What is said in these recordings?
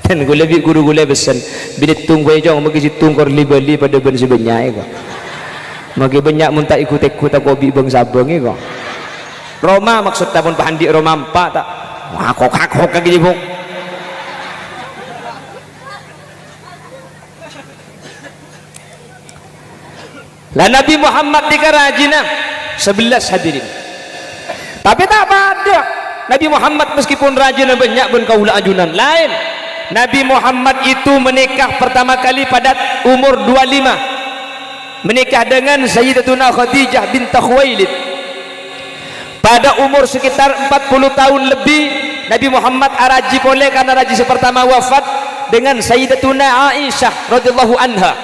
Dan gula bi guru gula besan binitung gue jong magi situng kor li bali pada ben sebenyak ko magi banyak mun tak ikut aku bi bang sabang ko Roma maksud pun pahandi Roma empat tak hakok kaki jibuk lah Nabi Muhammad dikarajina 11 hadirin tapi tak pada Nabi Muhammad meskipun rajin banyak pun kaula ajunan lain. Nabi Muhammad itu menikah pertama kali pada umur 25, menikah dengan Sayyidatuna Khadijah bint Khuwailid. Pada umur sekitar 40 tahun lebih Nabi Muhammad araji boleh karena raji pertama wafat dengan Sayyidatuna Aisyah radhiyallahu anha.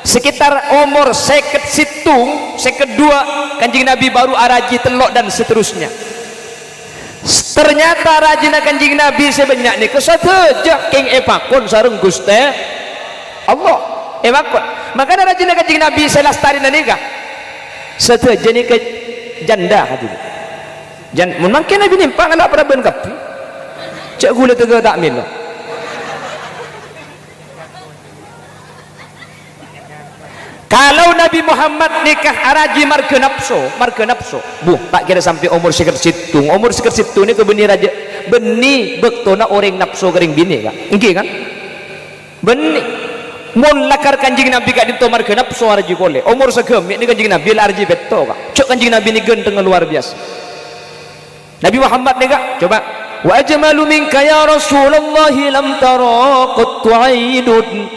Sekitar umur seket situng, seket dua Kanjeng Nabi baru araji telok dan seterusnya. Ternyata rajina Kanjeng Nabi sebanyak ni kesateja king epakon sareng Gusti Allah epakon makanya rajina Kanjeng Nabi selastari nikah sateja ni ke janda hati jan mun mangke Nabi nimpang anak praben kapi cak gula tega tak mil kalau Nabi Muhammad nikah araji marga nafsu bu tak kira sampai umur seker situng ni kebeni raja beni bektona orang nafsu kering bini kan engke kan beni mun lakar Kanjeng Nabi kak dito marga nafsu araji boleh umur segemi ni Kanjeng Nabi araji beto kak cok Kanjeng Nabi ni genteng luar biasa Nabi Muhammad ni kak coba wa ajmalu minka ya Rasulullah lam tara qattu ainun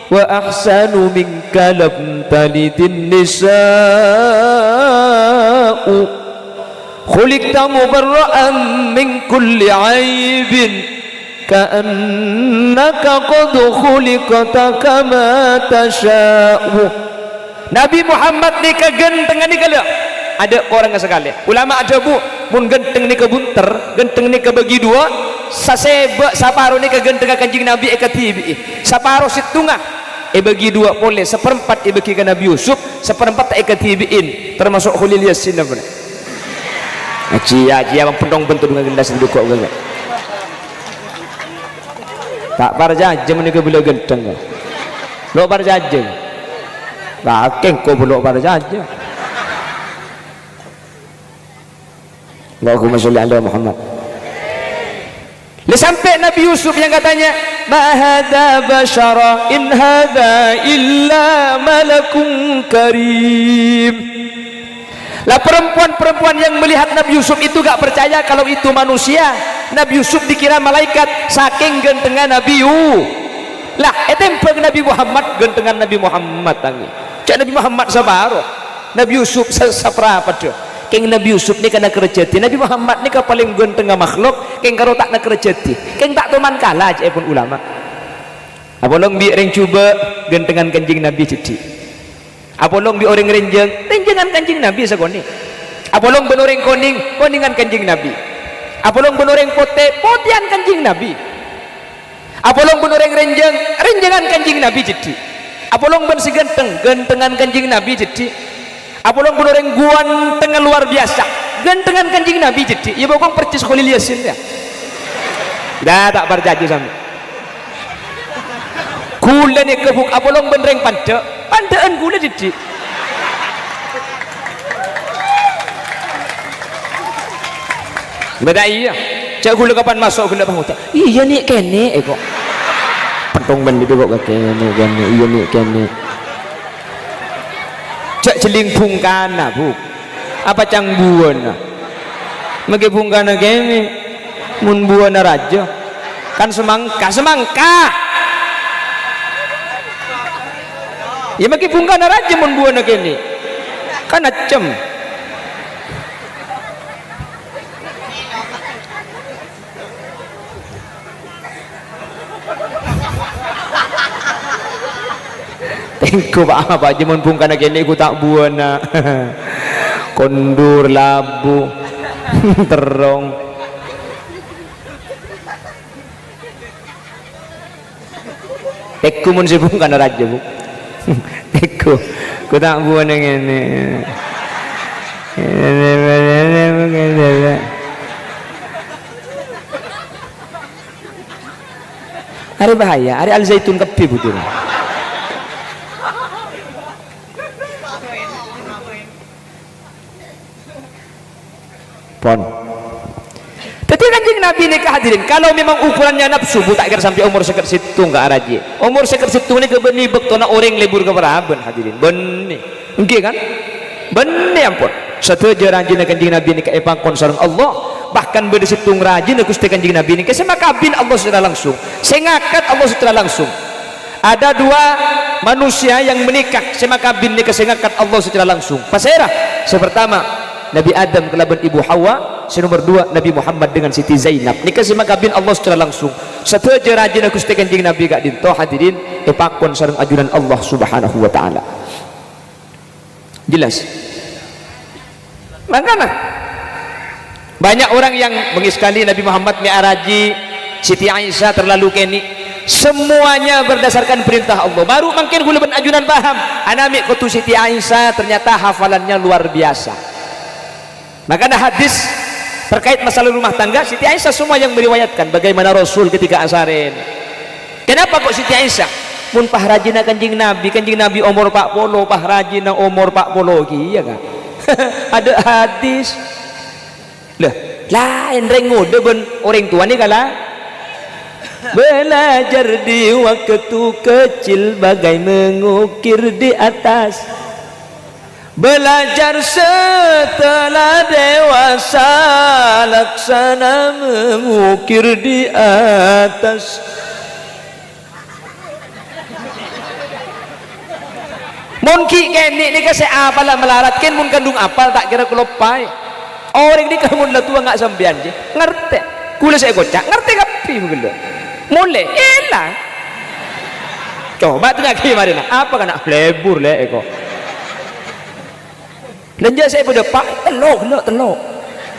wa ahsanu minka lam talidin nisa'u khuliqta mubarra'an min kulli aibin ka'annaka qad khuliqta kama tasha'u. Nabi Muhammad ni kegentengan ni kala ada orang sekali ulama ada bu mun genteng ni kebunter genteng ni kebagi dua saseba saparo ni kegentengan Kanjeng Nabi ekatibi saparo situngah bagi dua boleh seperempat bagi ke Nabi Yusuf seperempat ekatibiin termasuk Khulil Yasin apa aji abang pendong bentuk dengan gendas duduk kok enggak tak parjajem ni ke bila genteng lo parjajem bakeng ko belok parjajem Allahumma sholli ala Muhammad. Sampai Nabi Yusuf yang katanya ma hadza basyara in hadza illa malakun karim. Lah perempuan-perempuan yang melihat Nabi Yusuf itu gak percaya kalau itu manusia. Nabi Yusuf dikira malaikat saking gentengan Nabi lah etempeng Nabi Muhammad gentengan Nabi Muhammad tangi cak Nabi Muhammad sabaro Nabi Yusuf saprapa dia keng Nabi Yusuf ni kena kerjati Nabi Muhammad ni ka paling genteng makhluk keng karo tak nak kerjati keng tak teman kalah aja pun ulama apolong bi ring cuba gentengan Kanjeng Nabi jadi apolong bi orang renjengan Kanjeng Nabi sagoni apolong ben orang koningan Kanjeng Nabi apolong ben orang potean Kanjeng Nabi apolong ben orang renjengan Kanjeng Nabi jadi apolong ben si gentengan Kanjeng Nabi jadi apalagi orang guan tengah luar biasa gentengan Kanjeng Nabi jadi ya bokong percis Khulil Yasin ya dah tak berjaju sampai gula ni kebuk apalagi benereng pandaan gula jadi beda iya cak gula kapan masuk gula bang utak iya nih kene kok pentong bendi kok kene iya nih kene cak celing bungkana bu apa cang buana magi bungkana kene mun buana raja kan semangka ya magi bungkana raja mun buana kene kan acem tengku apa aja mun bungkana kene ku tak buana kondur labu terong teku mun si bungkana raja bu teku ku tak buana ngene Hari bahaya, hari al zaitun kepi betul. Pon. Tapi kanjeng Nabi ini hadirin, kalau memang ukurannya nafsu, tak kira sampai umur sekat situ nggak araji. Umur sekat situ ini kebeni bektona orang lebur ke beraben hadirin. Benih, enggak kan? Benih ampun. Satu rajin kanjeng Nabi ini keepangkon sareng Allah. Bahkan beda situng rajin Gusti kanjeng Nabi ini kesemakabin Allah secara langsung, sengakat Allah secara langsung. Ada dua manusia yang menikah semakabin ini kesengakat Allah secara langsung. Pasera sepertama Nabi Adam kelaban ibu Hawa, nomor dua Nabi Muhammad dengan Siti Zainab. Ini kesemakabin Allah secara langsung. Satu rajin Gusti kanjeng Nabi gak dinto hadirin epakon sareng ajunan Allah Subhanahu wa taala. Jelas. Makanya banyak orang yang mengiskali Nabi Muhammad mi'araji Siti Aisyah terlalu keni, semuanya berdasarkan perintah Allah. Baru makin gula ben ajunan paham anami kutu Siti Aisyah ternyata hafalannya luar biasa. Maka ada hadis terkait masalah rumah tangga Siti Aisyah semua yang meriwayatkan bagaimana Rasul ketika asarin. Kenapa kok Siti Aisyah mun pahrajina kanjing Nabi umur 40 pahrajina umur 40 ya kan. Ada hadis lah lain rengoda ben orang tua ni kala belajar di waktu kecil bagai mengukir di atas, belajar setelah dewasa laksana mengukir di atas. Mungkin kini ni kasi apalah melarat ken mun kandung apal tak kira kelopai. Orang ini kamu lah tua nggak sambian je, ngerti? Kula saya kocak, ngerti kapi mungkin lo. Mulai, elah. Coba tu nak kiri nak? Apa kan nak lebur le eko? Lenja saya pada pak telok.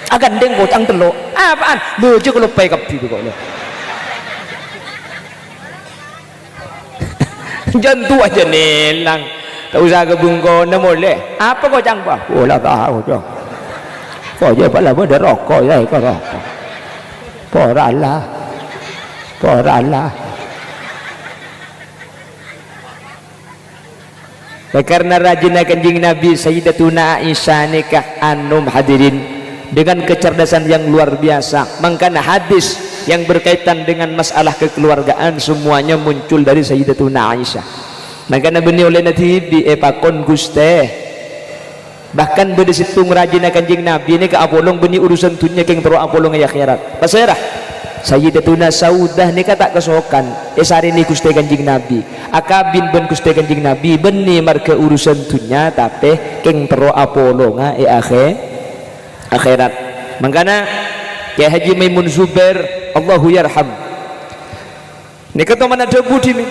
Agan deng bocang telok. Apaan? Lucu kalau pay kapi tu kau lo. Jantu aja nelang. Tak usah kebungkau nak boleh. Apa kau cangpa? Oh lah tahu tu. Kau je pala pada rokok ya, kau rokok. Poralah. Karena rajin kanjeng Nabi Sayyidatuna Aisyah nikah anum hadirin dengan kecerdasan yang luar biasa. Makanya hadis yang berkaitan dengan masalah kekeluargaan semuanya muncul dari Sayyidatuna Aisyah. Makanya beni oleh Nabi epakon Guste. Bahkan beda situng rajin kanjeng Nabi ini ke apolong beni urusan dunia keng terus apolong ya akhirat. Pasirah Sayyidatuna Saudah ni kata kesokan esari ni Gusti kanjeng Nabi akabin ben Gusti kanjeng Nabi beni marke urusan dunia tapi keng terus apolong akhirat. Makanya ya Haji Maimun Zubair Allahu yarham ni kata mana ada budi ni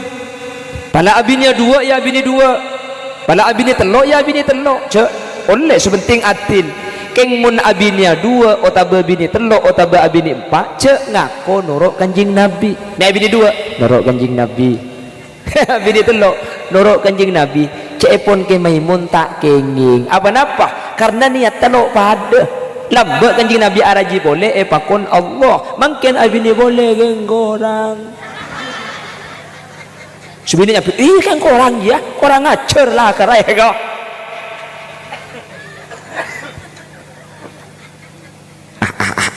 pala abinya dua ya abini dua, pala abini telok ya abini telok cek oleh sebenting atin keng mun abinya dua otaba bini telok otaba abini empat cek ngako norok kanjing Nabi. Nah abini dua norok kanjing Nabi abini telok norok kanjing Nabi cek pun ke Maimun tak kenging apa napa karena niat telok pada lambat kanjing Nabi araji boleh pakon Allah mungkin abini boleh genggorang sebenarnya kan korang ya orang ngacer lah kerai kau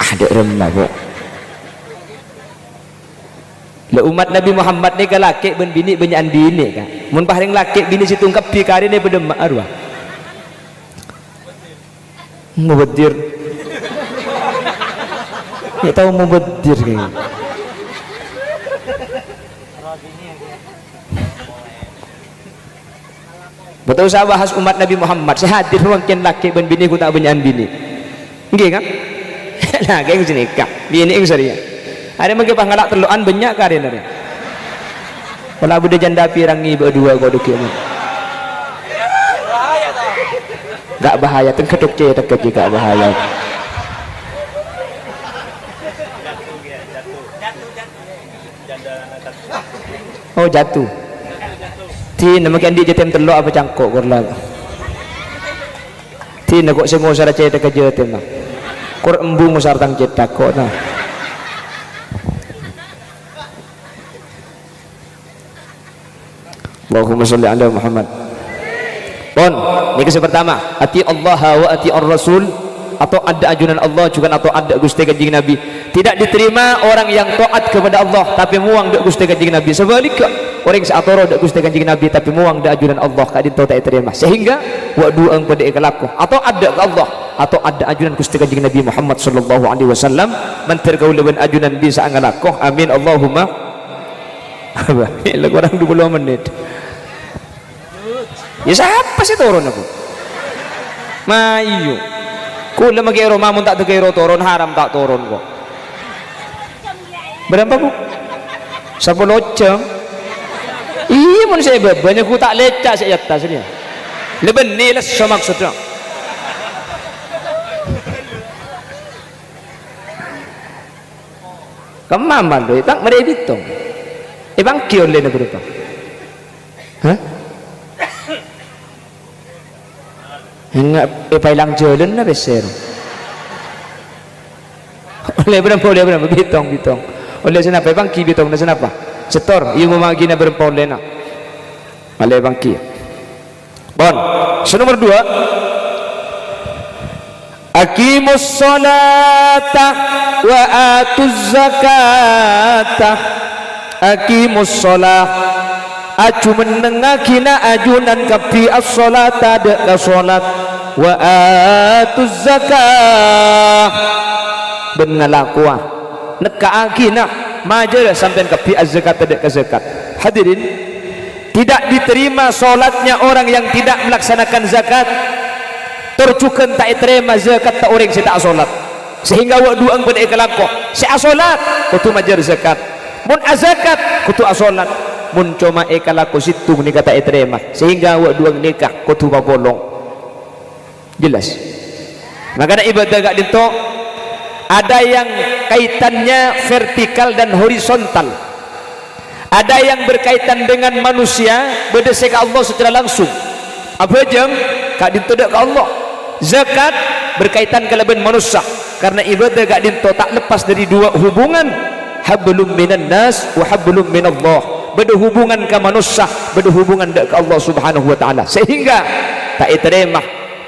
ada remah kok. Le umat Nabi Muhammad ni ke laki ben bini banyak bini kan. Mun paring laki bini situng kepi kari ni pada mak arwah. Mubadir. Ya tahu mubadir kan. Betul saya bahas umat Nabi Muhammad. Saya hadir mungkin laki ben bini ku tak banyak bini. Nggih kan? Nah, kayak gini kak, bini yang serius. Ada mungkin pangalak teluan banyak kari nari. Kalau abu janda pirangi berdua kau dukir. Gak bahaya, tengketuk je, tengketuk gak bahaya. Oh jatuh. Ti nama kan dia jetem teluk apa cangkok korla. Ti nak kok semua syarat cerita kerja tema. Kor embung sartang cetak kok nah. Allahumma sholli ala Muhammad. Pon, ini kisah pertama, ati Allah wa ati ar-Rasul, atau ada ajunan Allah juga atau ada Gusti Kanjeng Nabi. Tidak diterima orang yang taat kepada Allah tapi muang dak Gusti Kanjeng Nabi. Sebaliknya, orang saatoro dak Gusti Kanjeng Nabi tapi muang dak ajunan Allah kadin tau tak terima. Sehingga wa duang pada ikalaku atau ada ke Allah atau ada ajunan Gusti Kanjeng Nabi Muhammad sallallahu alaihi wasallam menterkau leban ajunan bisa ngalakoh. Amin Allahumma. Apa? Lagu orang 20 menit. Ya siapa sih turun aku? Mayu. Kula magero mamun tak tegero turun haram tak turun kok. Berapa bu? 10 jam. Iya mun saya banyak ku tak lecak saya atas ni. Leben ni lah maksudnya. Kemaman tu tak mereka hitung. Ibang kion le na berapa? Hah? Ingat pailang jalan na beser. Oleh berapa bitong. Oleh senapa bangki bitong na senapa? Setor, iyo memagi na berapa oleh na. Oleh bangki. Bon, so nomor 2. Aqimus salata wa atuz zakata. Aqimus salah. Aju menengakina ajunan kapi as-salata dek salat wa atuz zakah benalakuah nekaakina majer sampai kapi az-zakat dek zakat. Hadirin, tidak diterima salatnya orang yang tidak melaksanakan zakat, tercukan tak terima zakat tak orang tak salat, sehingga wa duang pada ikalakoh si salat kutu majer zakat, mun azakat kutu salat, mun cuma ekalaku situ ni kata terima, sehingga awak dua nikah kutu bolong. Jelas. Makanya ibadah gak dito ada yang kaitannya vertikal dan horizontal, ada yang berkaitan dengan manusia berdasar ke Allah secara langsung. Apa jam gak dito dak ke Allah. Zakat berkaitan ke leben manusia, karena ibadah gak dito tak lepas dari dua hubungan, hablum minan nas wa hablum minallah. Berhubungan ke manusia, berhubungan ke Allah subhanahu wa ta'ala, sehingga tak terima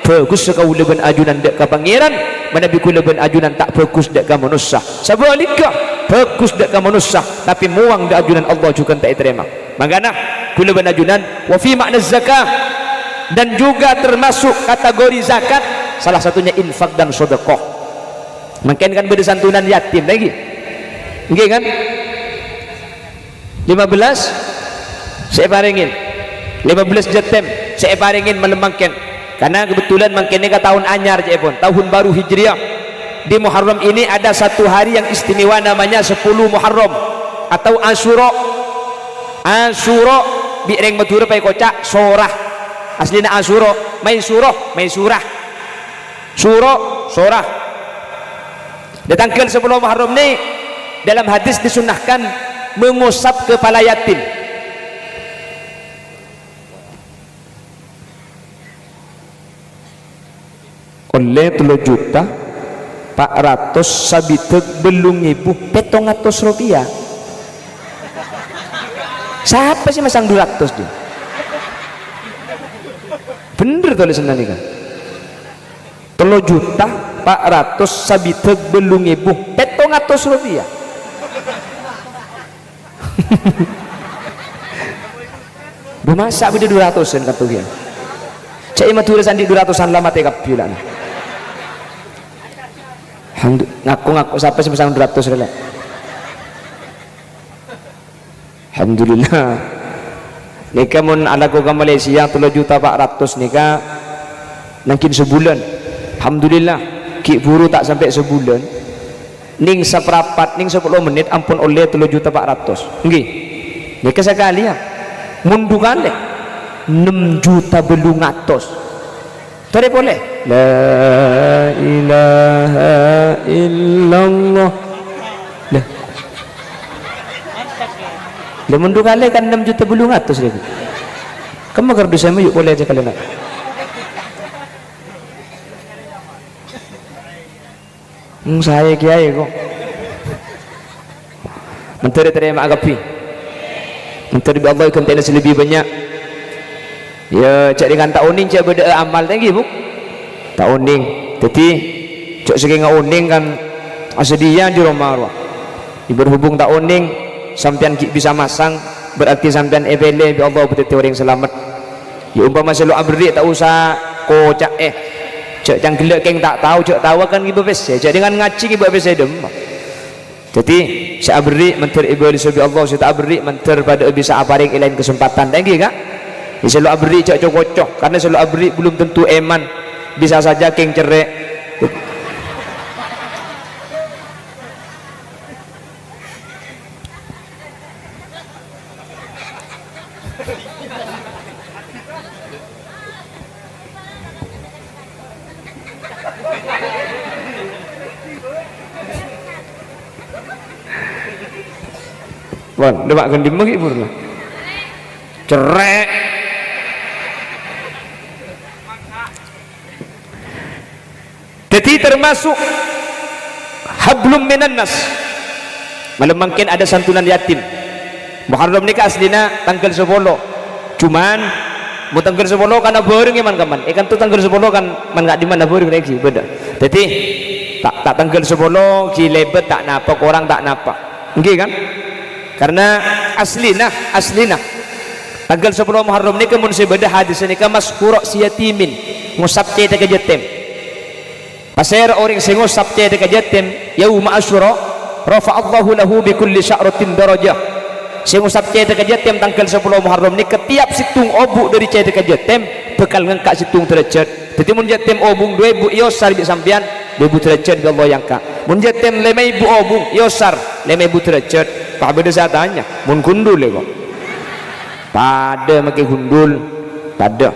fokus kau leban ajunan dek ke pangeran, mana biku leban ajunan tak fokus dek ke manusia. Sebaliknya fokus dek ke manusia tapi muang dek ajunan Allah juga tak terima. Makanya ku leban ajunan wa fi makna zakah, dan juga termasuk kategori zakat salah satunya infak dan sedekah. Mungkin kan beda santunan yatim lagi, nggih kan? 15 saya paringin, 15 Jatem saya paringin melemangkan, karena kebetulan mungkin ke tahun anyar je pun, tahun baru Hijriah. Di Muharram ini ada satu hari yang istimewa namanya 10 Muharram atau Asyura. Asyura bireng Madura pai kocak sorah, aslinya Asyura mai surah sorah. Datangkan 10 Muharram ni dalam hadis disunahkan mengusap kepala yatim. Oleh 3.400.000 sabiteg belum ibu 700 rupiah. Siapa sih masang 200 dia? Bener tulisan ini kan? 3.400.000 sabiteg belum ibu 700 rupiah. Bermasak beda 200-an kata dia. Cak ima tulisan di 200-an lama tekap pula. Ngaku siapa sih pasang 200 rela. Alhamdulillah. Nikah mun anakku ke Malaysia 3.400.000 nikah mungkin sebulan. Alhamdulillah. Ki buru tak sampai sebulan. Ning seperapat ning 10 menit ampun oleh 3.400.000 nggih nikah sekali ya mundu kali 6 juta belum ngatos tadi boleh la ilaha illallah lah mundu kali kan 6 juta belum ngatos lagi kamu kerja saya yuk boleh aja kalian saya kiai kok menteri terima agapi menteri Allah ikan tenis lebih banyak ya cak dengan tak uning cak beda amal lagi bu tak uning jadi cak segi uning kan asedian di rumah berhubung tak uning sampean bisa masang berarti sampean evele bi Allah betul orang selamat ya umpama selalu abri tak usah kocak cak yang gelak keng tak tahu cak tahu kan ibu bes cak dengan ngaci ibu bes dem jadi saya abri menter ibu disobi Allah saya tak abri menter pada bisa aparing ilain kesempatan lagi kak ya selalu abri cak cocok karena selalu abri belum tentu eman bisa saja keng cerai Wan, demak gandim lagi purna. Cerek. Jadi termasuk hablum minan nas. Malam mungkin ada santunan yatim. Muharram nikah aslina tanggal 10. Cuman mau tanggal 10 karena bareng iman kaman. Ikan tu tanggal 10 kan man gak di mana bareng lagi beda. Jadi tak tanggal 10 ki lebet tak napa orang tak napa. Nggih kan? Karena aslina tanggal 10 Muharram ni kemun sebeda hadis ni ke maskura si yatimin ngusap cete ke jatim pasir orang sing ngusap cete ke jatim yauma asyura rafa Allahu lahu bi kulli sya'ratin darajah sing ngusap cete ke jatim tanggal 10 Muharram ni ketiap situng obuk dari cete ke jatim bekal ngangkat situng derajat jadi mun jatim obung 2000 yosar bi sampean 2000 derajat bi Allah yang ka mun jatim 5000 obung yosar 5000 derajat Pak beda saya tanya mun gundul kok pada makai gundul pada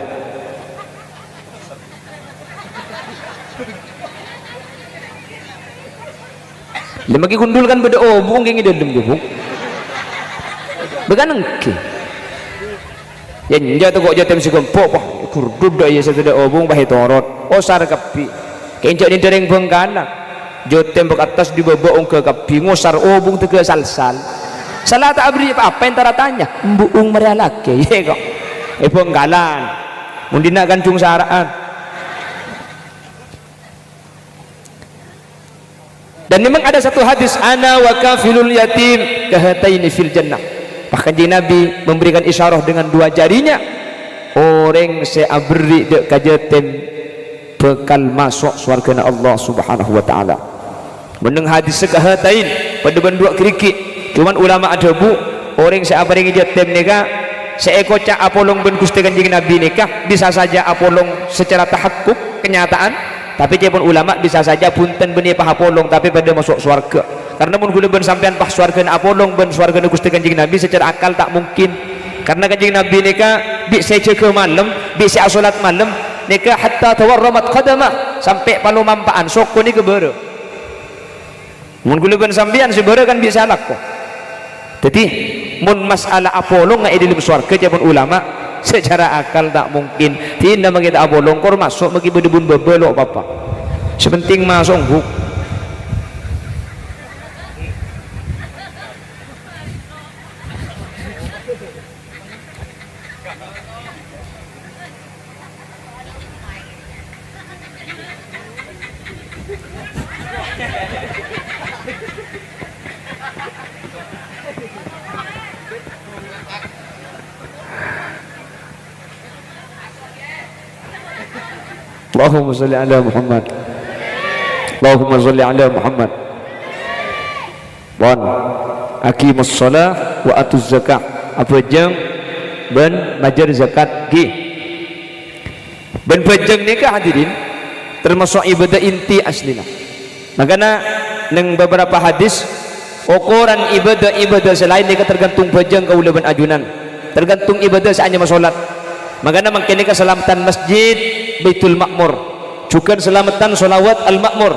le makai gundul kan beda obung gini dalam gebuk began engke ya nja tu kok jatem si gempok pah kurdub dah ya sesudah obung bah torot osar kapi kencok ni dereng bengkana jotem bek atas di bawah ke kapi ngosar obung tu ke salsal salah tak abri apa yang tara tanya mbuung maria laki ye kok bengkalan mundina gancung saraan dan memang ada satu hadis ana wa kafilul yatim kahataini fil jannah bahkan Nabi memberikan isyarah dengan dua jarinya orang saya abri dek kajetem bekal masuk surga Allah subhanahu wa ta'ala meneng hadis sekahatain pada bendua kerikik cuman ulama ada bu orang saya abri jatem nikah saya kocak apolong ben Gusti Kanjeng Nabi nikah bisa saja apolong secara tahakkuk kenyataan tapi cepun ulama bisa saja punten benih pah apolong tapi pada masuk surga karena mun gula ben sampean pah surga apolong ben surga Gusti Kanjeng Nabi secara akal tak mungkin karena Kanjeng Nabi nikah bi saya ke malam bi saya salat malam nikah hatta tawarramat qadamah sampai palu mampaan soko ni kebere mun gula ben sampean sebere kan bisa laku jadi mun masalah apolong nggak di surga cepun ulama secara akal tak mungkin tidak begitu apolong kor masuk bagi berdebun bebelok apa sepenting masuk buk Allahumma salli ala Muhammad Allahumma salli ala Muhammad wan aqimus shalah wa atuz zakah apa jeng ben majar zakat gi ben pejeng nikah hadirin termasuk ibadah inti aslina makanya neng beberapa hadis ukuran ibadah selain nikah tergantung pejeng kaula ben ajunan tergantung ibadah saanya masolat makanya makin nikah keselamatan masjid Baitul Ma'mur juga selamatan solawat al-Ma'mur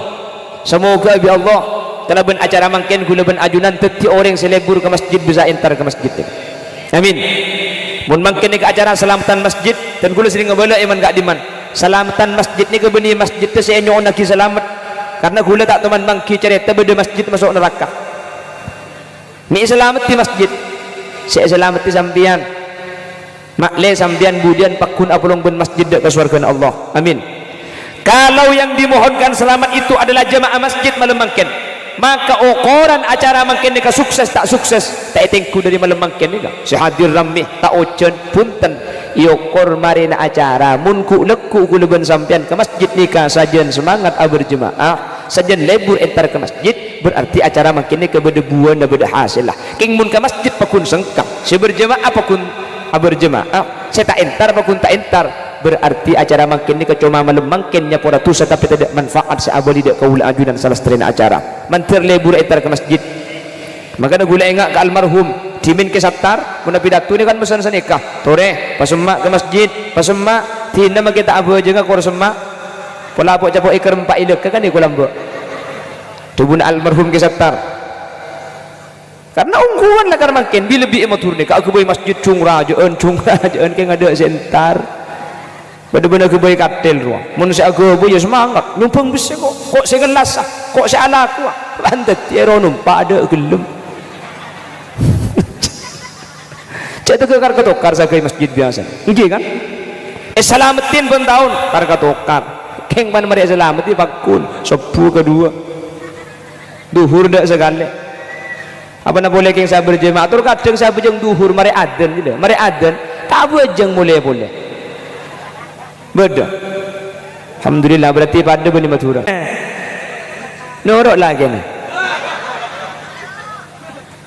semoga bi Allah karena ben acara mangken gula ben ajunan teti orang selebur ke masjid bisa entar ke masjid amin mun mangken ke acara selamatan masjid dan gula sering ngebala iman gak diman selamatan masjid ni ke beni masjid tu saya nyon lagi selamat karena gula tak teman mangki cerita beda masjid masuk neraka ni selamat di masjid saya selamat di sampian makle sambian budian pakun apulong ben masjid ke surga Allah. Amin. Kalau yang dimohonkan selamat itu adalah jemaah masjid malam mangken, maka ukuran acara mangken ni sukses tak sukses tak etengku dari malam mangken ni si hadir ramih tak ojen punten iokor marina acara munku leku kuluban sampian ke masjid nikah sajen semangat berjemaah sajen lebur entar ke masjid berarti acara mangken ni kebedebuan dan hasil lah king mun ke masjid pakun sengkang si berjemaah pakun berjemaah saya tak entar pakun tak entar berarti acara makin ni kecuma malam makinnya pura tusa tapi tidak manfaat seabali tidak kaula ajudan salah seterina acara mantir lebur entar ke masjid maka gula engak ke almarhum dimin ke satar kuna pidato ni kan pesan senikah tore pasemak ke masjid pasemak tina kita abu aja ngak semak pola apa capok ikar empat ilek kan ni kulambo tubun almarhum ke satar karena ungguan lah karena makin bila bi ematur ni ka aku boy masjid cung rajaan ke ngada sentar benar-benar kebaik katil ruang mun saya aku ya semangat numpang bisa kok saya gelas kok saya ala aku lantat tiaro numpak ada gelem cek tu kekar ketokar saya ke masjid biasa okay kan selamatin pun tahun kar ketokar keng pan mari selamati pakun sepu kedua duhur dak segala apa nak boleh keng saya berjemaah tur kadang saya bejeng duhur mari adan gitu mari adan tak bejeng boleh beda alhamdulillah berarti pada bani matura norok lagi ni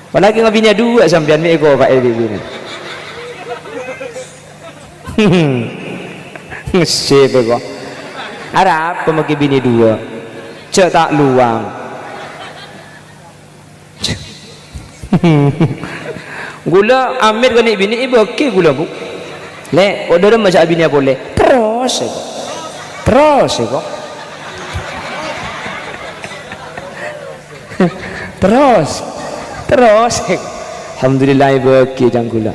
apalagi ngabinya dua sampian ni ego pak ibu ni ngesip ego ada apa maki bini dua cek tak luang gula amir kan bini ibu okey gula bu le order macam bini boleh terus alhamdulillah ibu okey janggula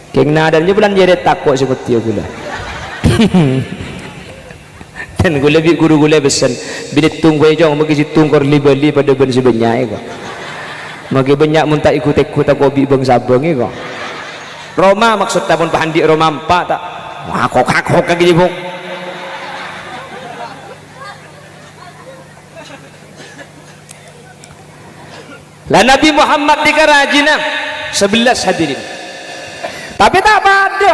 keng nadarnya bulan jadi takut seperti gula dan gula bi guru gula besan bilit tunggu jong magi situng kor libeli pada ben sebenyak ego magi banyak mun tak ikut tak kobi bang sabang ego Roma maksudnya pun pahandi Roma 4 tak kok kaki buk lah Nabi Muhammad dikarajina 11 hadirin tapi tak pada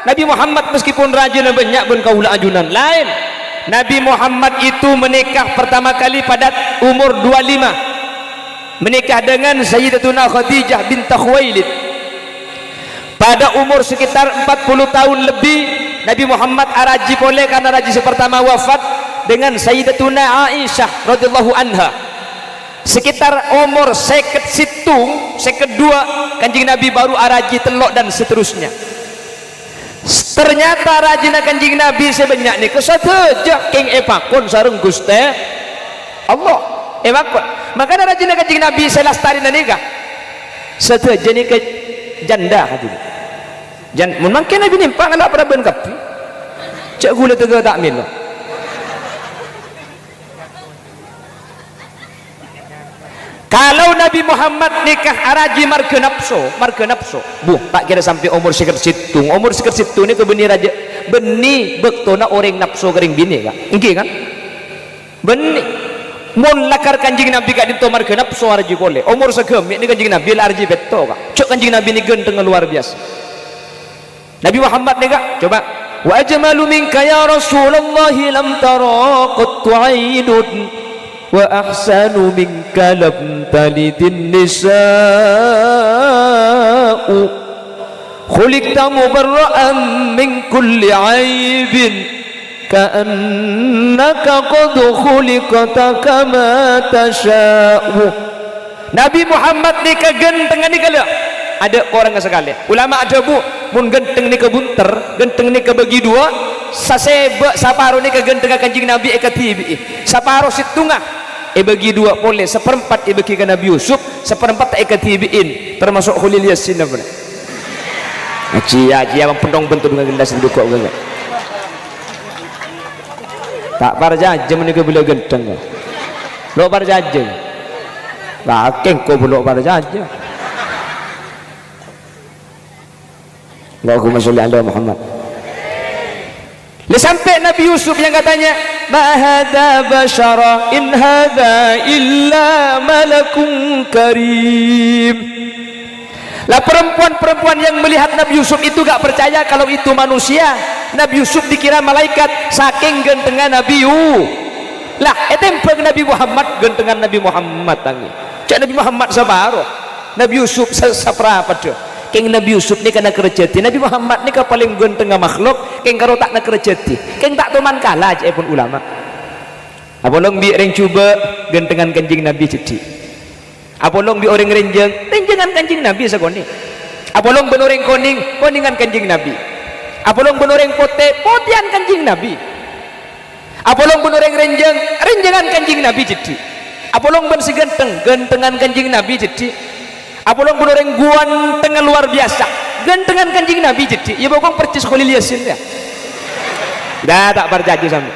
Nabi Muhammad meskipun rajin banyak pun kaula ajunan lain Nabi Muhammad itu menikah pertama kali pada umur 25 menikah dengan Sayyidatuna Khadijah bint Khuwailid pada umur sekitar 40 tahun lebih Nabi Muhammad araji boleh karena raji pertama wafat dengan Sayyidatuna Aisyah radhiyallahu anha sekitar umur seket situng sekedua kanjing Nabi baru araji telok dan seterusnya ternyata rajina kanjing Nabi sebanyak ni kesateja king epakon sareng Gusti Allah epakon makanya rajina kanjing Nabi selastari nikah seteja ni ke janda hadirin jan mun mangke Nabi nimpak ala pada ben kapi cak gula tega tak min kalau Nabi Muhammad nikah araji marga nafsu bu tak kira sampai umur seker situng ni ke beni raja beni bektona orang nafsu kering bini kak engke kan beni mun lakar kanjing Nabi kak dinto marga nafsu araji boleh umur segem ni kanjing Nabi araji beto kak cok kanjing Nabi ni genteng luar biasa Nabi Muhammad ni kak coba wa ajmalu minka ya Rasulullah lam tara qattu ainun wa ahsanu minka lam talidin nisa'u khuliqta mubarra'an min kulli aibin ka'annaka qad khuliqta kama tasha'u Nabi Muhammad ni kegentengan ni kala ada orang sekali ulama ada bu mun genteng ni kebunter genteng ni kebagi dua sasebe saparo ni kegentengan kanjing Nabi ekatibi saparo situngah bagi dua boleh seperempat bagi ke Nabi Yusuf seperempat tak ekatibiin termasuk Khulil Yasin apa aji abang pendong bentuk dengan gelas duduk enggak tak parjajem ni ke bila genteng lo parjajem lakeng ko belok parjajem Allahumma sholli ala Muhammad. Sampai Nabi Yusuf yang katanya ma hadza basyara in hadza illa malakun karim. Lah perempuan-perempuan yang melihat Nabi Yusuf itu gak percaya kalau itu manusia. Nabi Yusuf dikira malaikat saking gentengan Nabi Yusuf. Lah etempeng Nabi Muhammad gentengan Nabi Muhammad tangi. Cak Nabi Muhammad sabaro. Nabi Yusuf saprapa tu. Keng Nabi Yusuf ni kena kerjati, Nabi Muhammad ni ka paling genteng makhluk, keng karo tak nak kerjati, keng tak teman kalah aja pun ulama. Apolong bi orang cuba gentengan kanjing Nabi jadi. Apolong bi orang renjengan kanjing Nabi sagoni. Apolong ben orang koningan kanjing Nabi. Apolong ben orang potian kanjing Nabi. Apolong ben orang renjengan kanjing Nabi jadi. Apolong ben si gentengan kanjing Nabi jadi. Apalagi benoreng ganteng luar biasa gantengan kanjing Nabi jadi ya bokong percis Khalil Yasin ya dah tak berjanji sampai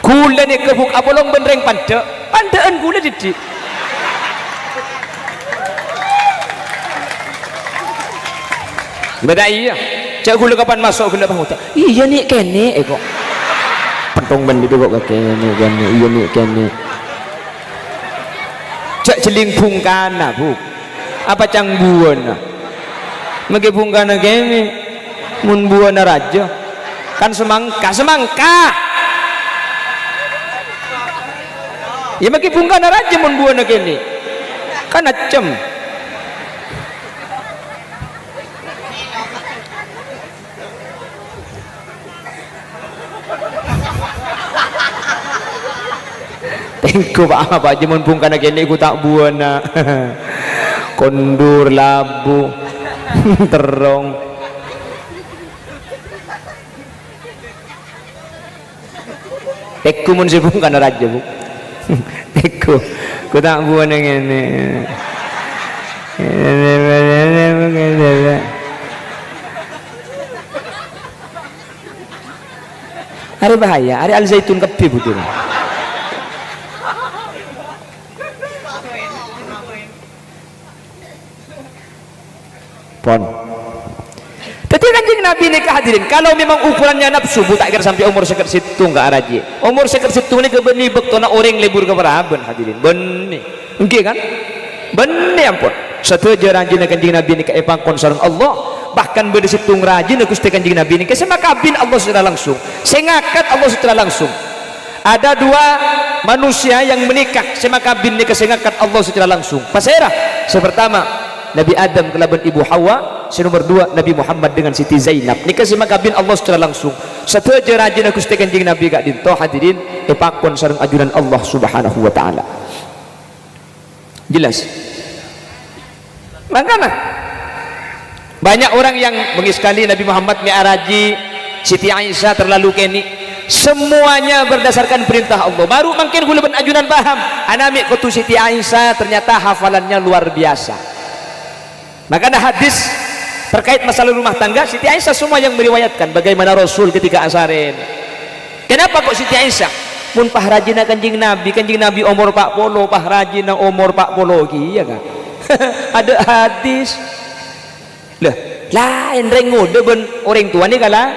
gula ni kebuk apalagi benereng pandaan gula jadi beda iya cak gula kapan masuk gula bang iya nih kene kok pentong ben itu kok kene iya nih kene cak celing bungkana bu apa cang buana mage bungkana kene mun buana raja kan semangka ya mage bungkana raja mun buana kene kan acem Tengku apa aja mun pungkana kene ku tak buana. Kondur labu terong. Tekku mun sibuk kana raja bu. Tekku ku tak buana ngene. Hari bahaya, hari al zaitun kepi betul. Pon. Tapi kanjeng Nabi ini kehadirin. Kalau memang ukurannya nafsu, bu tak kira sampai umur sekitar situ nggak araji. Umur sekitar situ ini kebeni bektona orang lebur ke beraben hadirin. Beni, enggak kan? Beni ampun. Satu rajin kanjeng Nabi ini keepangkon sareng Allah. Bahkan beda situ rajin gusti kanjeng Nabi ini. Kesema kabin Allah secara langsung. Sengakat Allah secara langsung. Ada dua manusia yang menikah. Sema kabin ini kesengakat Allah secara langsung. Pasera. Sepertama. Nabi Adam kelaban ibu Hawa, nomor dua Nabi Muhammad dengan Siti Zainab. Nikah si makabin Allah secara langsung. Satu aja rajin aku setekan jing Nabi gak dinto hadirin epakon sareng ajunan Allah Subhanahu wa taala. Jelas. Makanya banyak orang yang mengiskali Nabi Muhammad mi'araji, Siti Aisyah terlalu keni. Semuanya berdasarkan perintah Allah. Baru mungkin gulaban ajunan paham. Anami kutu Siti Aisyah ternyata hafalannya luar biasa. Maka ada hadis terkait masalah rumah tangga Siti Aisyah semua yang meriwayatkan bagaimana Rasul ketika asarin. Kenapa kok Siti Aisyah? Mun pahrajina kanjing Nabi umur 40, pahrajina umur 40 iya kan? Ada hadis. Lah, lain rengo deben orang tua ni kala.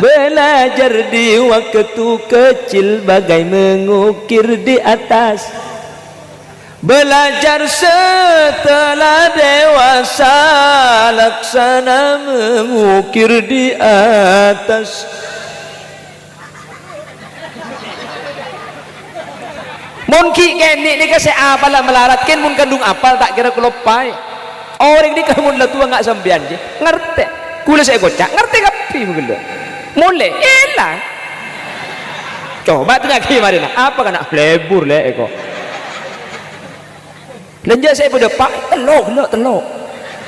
Belajar di waktu kecil bagai mengukir di atas. Belajar setelah dewasa laksana mengukir di atas. Mungkin kene ni kasi apal lah melaratkan mun kandung apal tak kira kelopai. Orang ni kamu lah tua nggak sambian je. Ngerti? Kula saya kocak. Ngerti kapi mungkin lo. Mulai. Elah. Coba tengah gimana? Apa kena lebur le eko. Lenja saya pada pak telok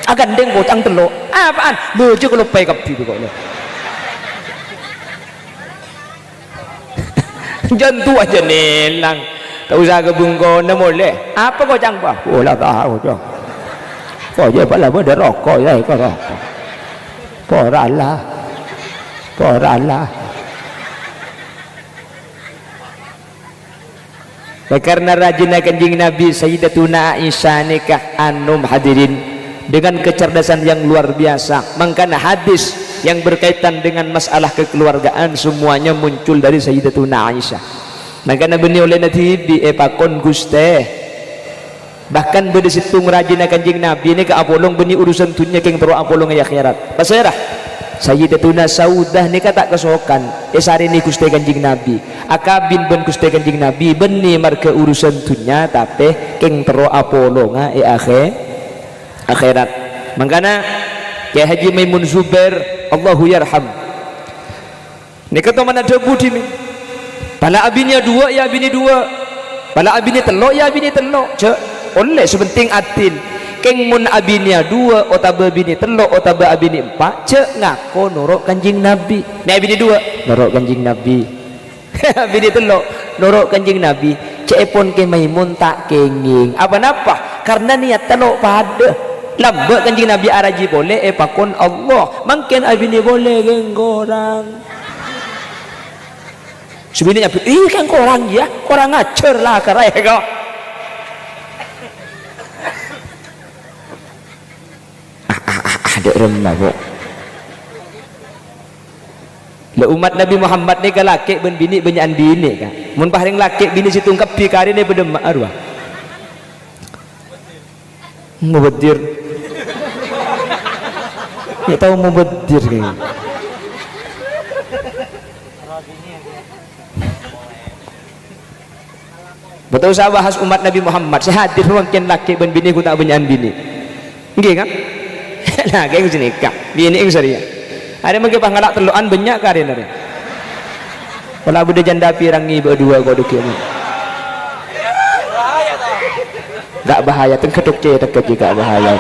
akan deng bocang telok apaan bojo kalau pai kapi kok lo jantu aja nelang tak usah kebungko boleh apa bocang pak oh lah tahu jo kok je pala pada rokok ya kok rokok poralah karena rajin kanjing Nabi Sayyidatuna Aisyah nikah anum hadirin dengan kecerdasan yang luar biasa. Makanya hadis yang berkaitan dengan masalah kekeluargaan semuanya muncul dari Sayyidatuna Aisyah. Makanya beliau oleh nanti pakon guste, bahkan benda situ ngerajin kanjeng Nabi ini ke apolong beni urusan dunia keng terus apolong ya akhirat pasirah. Sayyidatuna Saudah ni kata kesokan esari ni guste kanjeng Nabi akabin ben guste kanjeng Nabi beni marke urusan dunia tapi keng terus apolong akhirat. Makanya Kiai Haji Maimun Zubair Allahu yarham ni kata mana debu di mi pala abinya dua ya abini dua, pala abinya telok ya abini telok cek oleh sebenting atin keng mun abinya dua otaba bini telok otaba abini empat cek ngako norok kanjing Nabi. Ni abini dua norok kanjing Nabi abini telok norok kanjing Nabi cek pun ke Maimun tak kenging apa napa karena niat telok pada lambat kanjing Nabi araji boleh pakon Allah mungkin abini boleh geng korang sebenarnya kan korang ya korang ngacer lah karai kau ada remah kok le umat Nabi Muhammad ni kalau laki ben bini banyak bini kan mun paling laki bini situ kepi kari ni berdemak arwah mubadir ya tahu mubadir kan betul saya bahas umat Nabi Muhammad saya hadir mungkin laki ben bini ku tak banyak bini nggih kan nah kayak gini kak bini yang serius ada mungkin pangalak teluan banyak kari nari kalau bude janda pirangi berdua kau dukir gak bahaya tengkeduk je dekat juga bahaya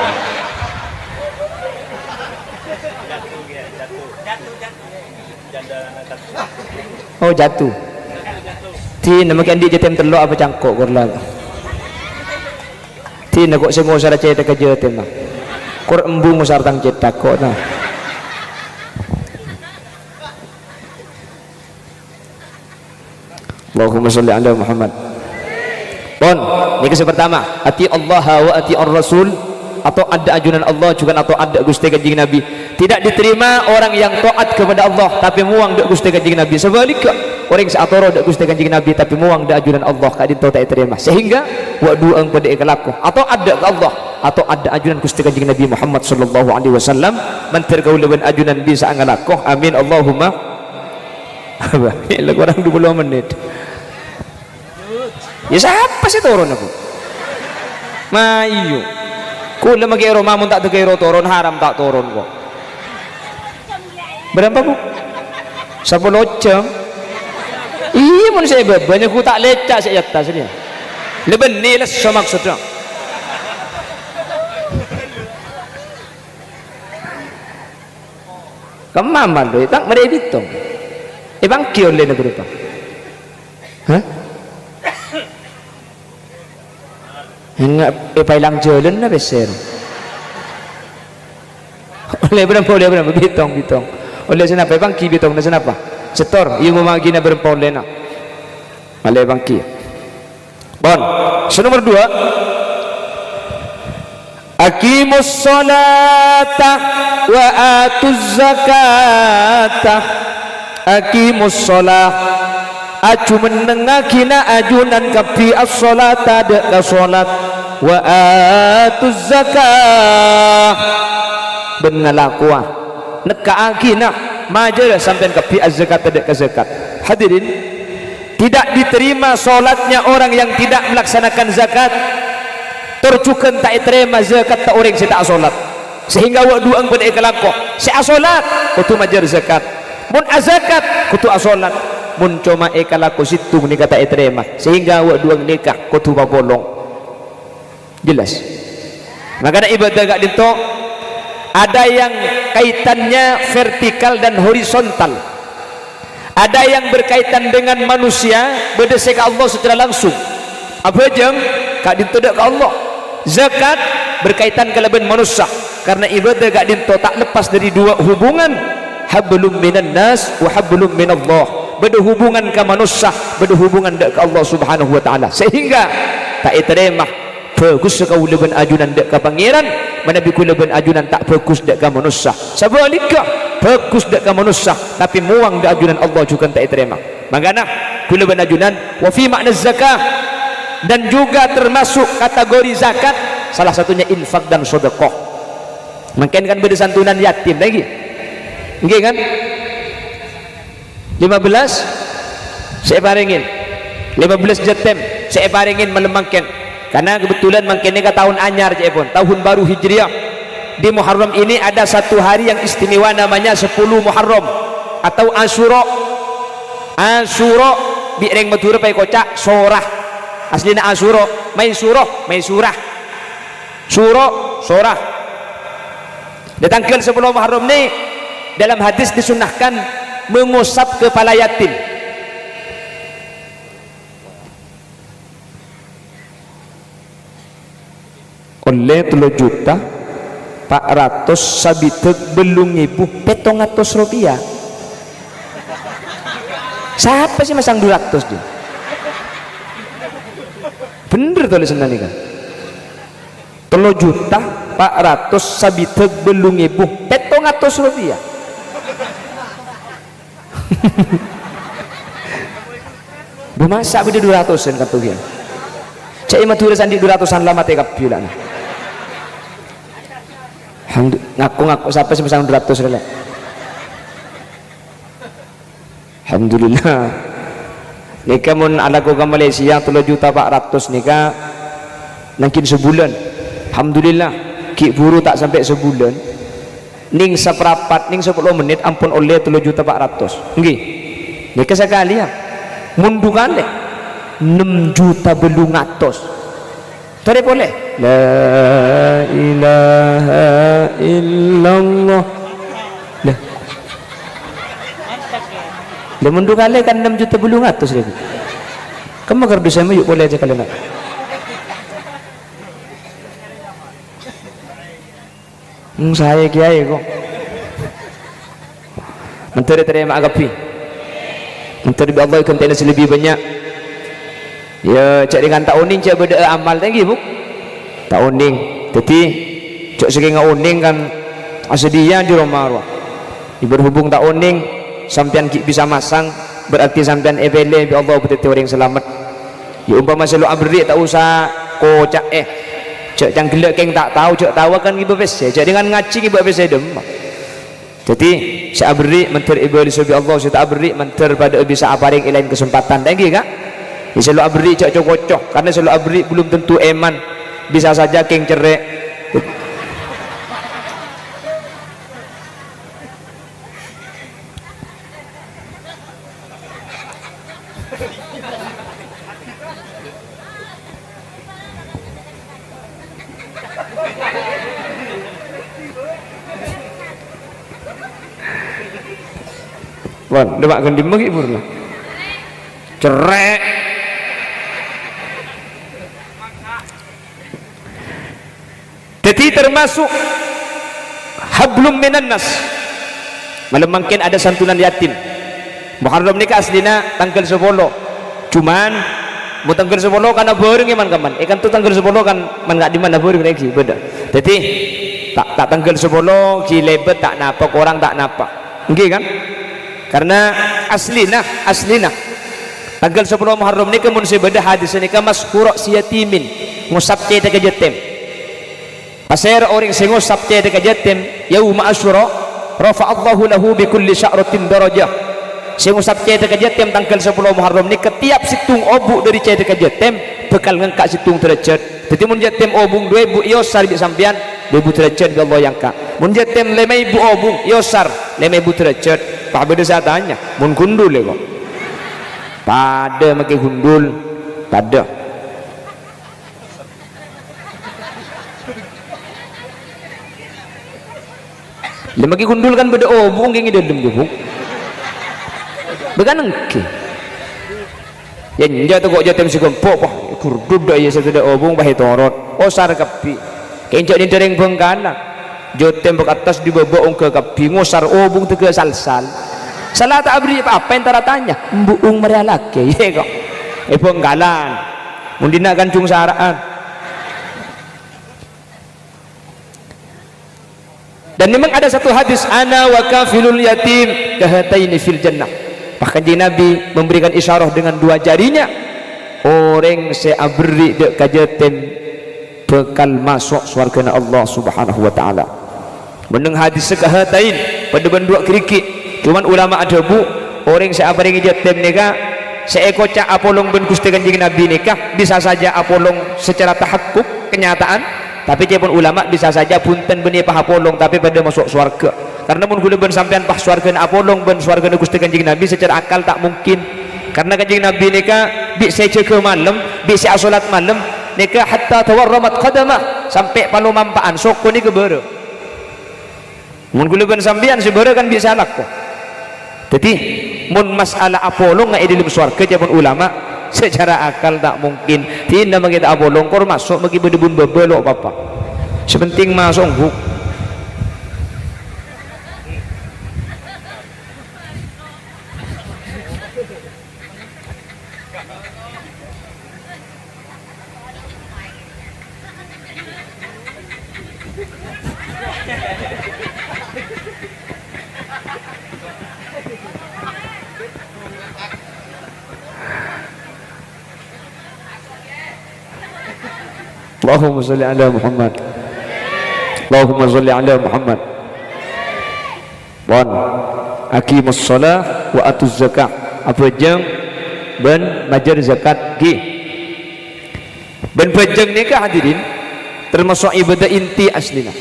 oh jatuh ti nama kandi jetem telok apa cangkok korla ti nak kok semua sara cerita kerja jetem lah kur embung musar tang cetak kok nah Allahumma sholli ala Muhammad. Pon ini kisah pertama ati Allah wa ati ar-rasul atau ada ajunan Allah juga atau ada gusti kanjeng Nabi tidak diterima orang yang taat kepada Allah tapi muang dak gusti kanjeng Nabi sebaliknya orang seatoro dak gusti kanjeng Nabi tapi muang dak ajunan Allah ka dinto tak diterima sehingga wa duang pada ikhlaku atau ada ke Allah atau ada ajunan gusti kanjeng Nabi Muhammad sallallahu alaihi wasallam mentergaul dengan ajunan bisa ngalakoh amin Allahumma lagu orang 20 menit ya siapa sih turun aku mayu kula magiro mamun tak tegiro turun haram tak turun kok berapa bu 10 jam iya mun saya banyak ku tak lecak saya atas ni lebih nilas sama maksudnya kemaman do tak mere bitong bang kion le na berapa hah enggak pailang jalan na beser oleh berapa bitong oleh senapa bang ki bitong na senapa setor yung mamagi na berapa oleh na oleh bang ki bon so nomor 2 aqimus salata wa atuz zakata aqimus salah aju menengakina ajunan kapi as-salata dek salat wa atuz zakah bengalakwa neka akina majer sampai kapi az-zakat dek zakat hadirin tidak diterima salatnya orang yang tidak melaksanakan zakat tercukan tak diterima zakat tak orang yang tak salat sehingga wa duang pada ikhlakoh si salat kutu majer zakat mun azakat kutu asolat mun cuma ikhlaku situ ni kata diterima sehingga wa duang nikah kutu babolong jelas makanya ibadah gak dito ada yang kaitannya vertikal dan horizontal ada yang berkaitan dengan manusia berdasarkan Allah secara langsung apa jam gak dito ke Allah zakat berkaitan kelebihan manusia karena ibadah gak dito tak lepas dari dua hubungan hablum minan nas wa hablum minallah berhubungan ke manusia berhubungan ke Allah subhanahu wa ta'ala sehingga tak diterima bagus kau leben ajunan dek ka pangeran, mana bi kula ben ajunan tak bagus dek ka manusia. Sebaliknya bagus dek ka manusia tapi muang dek ajunan Allah juga tak terima. Makanya kula ben ajunan wa fi makna zakah, dan juga termasuk kategori zakat salah satunya infak dan sedekah. Mungkin kan beda santunan yatim lagi. Nggih kan? 15 saya paringin 15 Jatem saya paringin melemangkan karena kebetulan mungkin ini tahun anyar pun tahun baru Hijriah. Di Muharram ini ada satu hari yang istimewa namanya 10 Muharram atau Asyura. Asyura bireng Madura pai kocak sorah aslinya Asyura Maisurah sorah. Di tanggal 10 Muharram ini dalam hadis disunahkan mengusap kepala yatim. Oleh 3 juta 400 sabiteg belum ibu Rp700. Siapa sih masang 200 dia? Bener tulisan ini kan? 3 juta 400 sabiteg belum ibu Rp700. Bemasak beda 200-an katugian. Cak ima tulisan di 200-an lama tekap bilang. Ngaku siapa sih pasang 200 rela. Alhamdulillah. Nikah mun ala ko ke Malaysia 3 juta 400 nikah nangkin sebulan. Alhamdulillah. Ki buru tak sampai sebulan. Ning seperapat ning 10 menit ampun oleh 3 juta 400. Nggih. Nikah sekali ya. Mundukan deh 6 juta belum ngatos. Tadi boleh la ilaha illallah lah mundukan deh kan 6 juta belum ngatos lagi. Kamu kerja sama yuk boleh aja kalian. Saya kiai kok menteri terima agapi menteri Allah ikan tenas lebih banyak ya cak dengan tak uning cak beda amal lagi bu tak uning jadi cak segi uning kan asedia di rumah berhubung tak uning sampian bisa masang berarti sampian ebele bi Allah betul orang selamat ya umpama selalu abri tak usah kocak cak yang gelak keng tak tahu cak tahu kan ibu bes cak dengan ngaci ibu bes dem. Jadi saya beri menteri ibu disobi Allah saya tak beri menteri pada bisa aparing ilain kesempatan lagi kak. Selalu abri cak cocok karena selalu abri belum tentu eman bisa saja keng cerai. Wan, demak gendim bagi purna. Cerek. Jadi termasuk hablum minan nas. Malam mungkin ada santunan yatim. Muharram nikah aslina tanggal 10. Cuman mau tanggal 10 karena bareng iman kaman. Ikan tu tanggal 10 kan man enggak di mana bareng lagi beda. Jadi tak tanggal 10 ki lebet tak napa orang tak napa. Nggih kan? Karena aslina tanggal 10 Muharram ni kemun sebeda hadis ni ka maskura siyatimin ngusap cai dekat jatim pasir orang sing ngusap cai dekat jatim yaum asyura rafa Allahu lahu bi kulli sya'ratin darajah sing ngusap cai dekat jatim tanggal 10 Muharram ni ketiap situng obuk dari cai dekat jatim bekal ngangkat situng derajat. Jadi mun jatim obung 2000 yosar bi sampean 2000 derajat bi Allah yang ka mun jatim 5000 obung yosar 5000 derajat. Pak beda saya tanya mun gundul ya kok pada makai gundul pada lima makai gundul kan beda obung gini dalam jebuk beganang ke ya njat kok jatem si gempok pak kurdud dah ya sudah obung bahi torot osar kapi kencok ni dereng bengkana jotem bek atas di bawah ke kapi ngosar obung tege sal-sal salah tak beri apa yang tanya buung meria laki ya kok bengkalan mundina kan cung saraan Dan memang ada satu hadis, ana wa kafilul yatim kahataini fil jannah. Bahkan di Nabi memberikan isyarah dengan dua jarinya, orang saya beri dek kajetem bekal masuk surga Allah Subhanahu wa taala. Meneng hadis sekahatain pada bendua kerikik. Cuman ulama ada bu, orang saya beri kajetem nikah seekor cak apolong ben Gusti Kanjeng Nabi nikah bisa saja apolong secara tahakkuk kenyataan. Tapi dia pun ulama bisa saja punten benih paha polong tapi pada masuk surga. Karena mun gula ben sampean pah surga na apolong ben surga na Gusti Kanjeng Nabi secara akal tak mungkin. Karena Kanjeng Nabi nikah bi saya jaga malam, bi saya salat malam, nikah hatta tawarramat qadamah sampai palu mampaan soko ni kebere. Mun gula ben sampean sebere kan bisa laku. Jadi mun masalah apolong ngai dalam surga dia pun ulama secara akal tak mungkin. Tidak kita abolong kor masuk bagi berdebun bebelok bapak. Sepenting masuk huk. Allahumma salli ala Muhammad. Allahumma salli ala Muhammad. Wan aqimus shalah wa atuz zakat. Apa jeng ben majar zakat gi. Ben pejeng nikah hadirin termasuk ibadah inti aslina.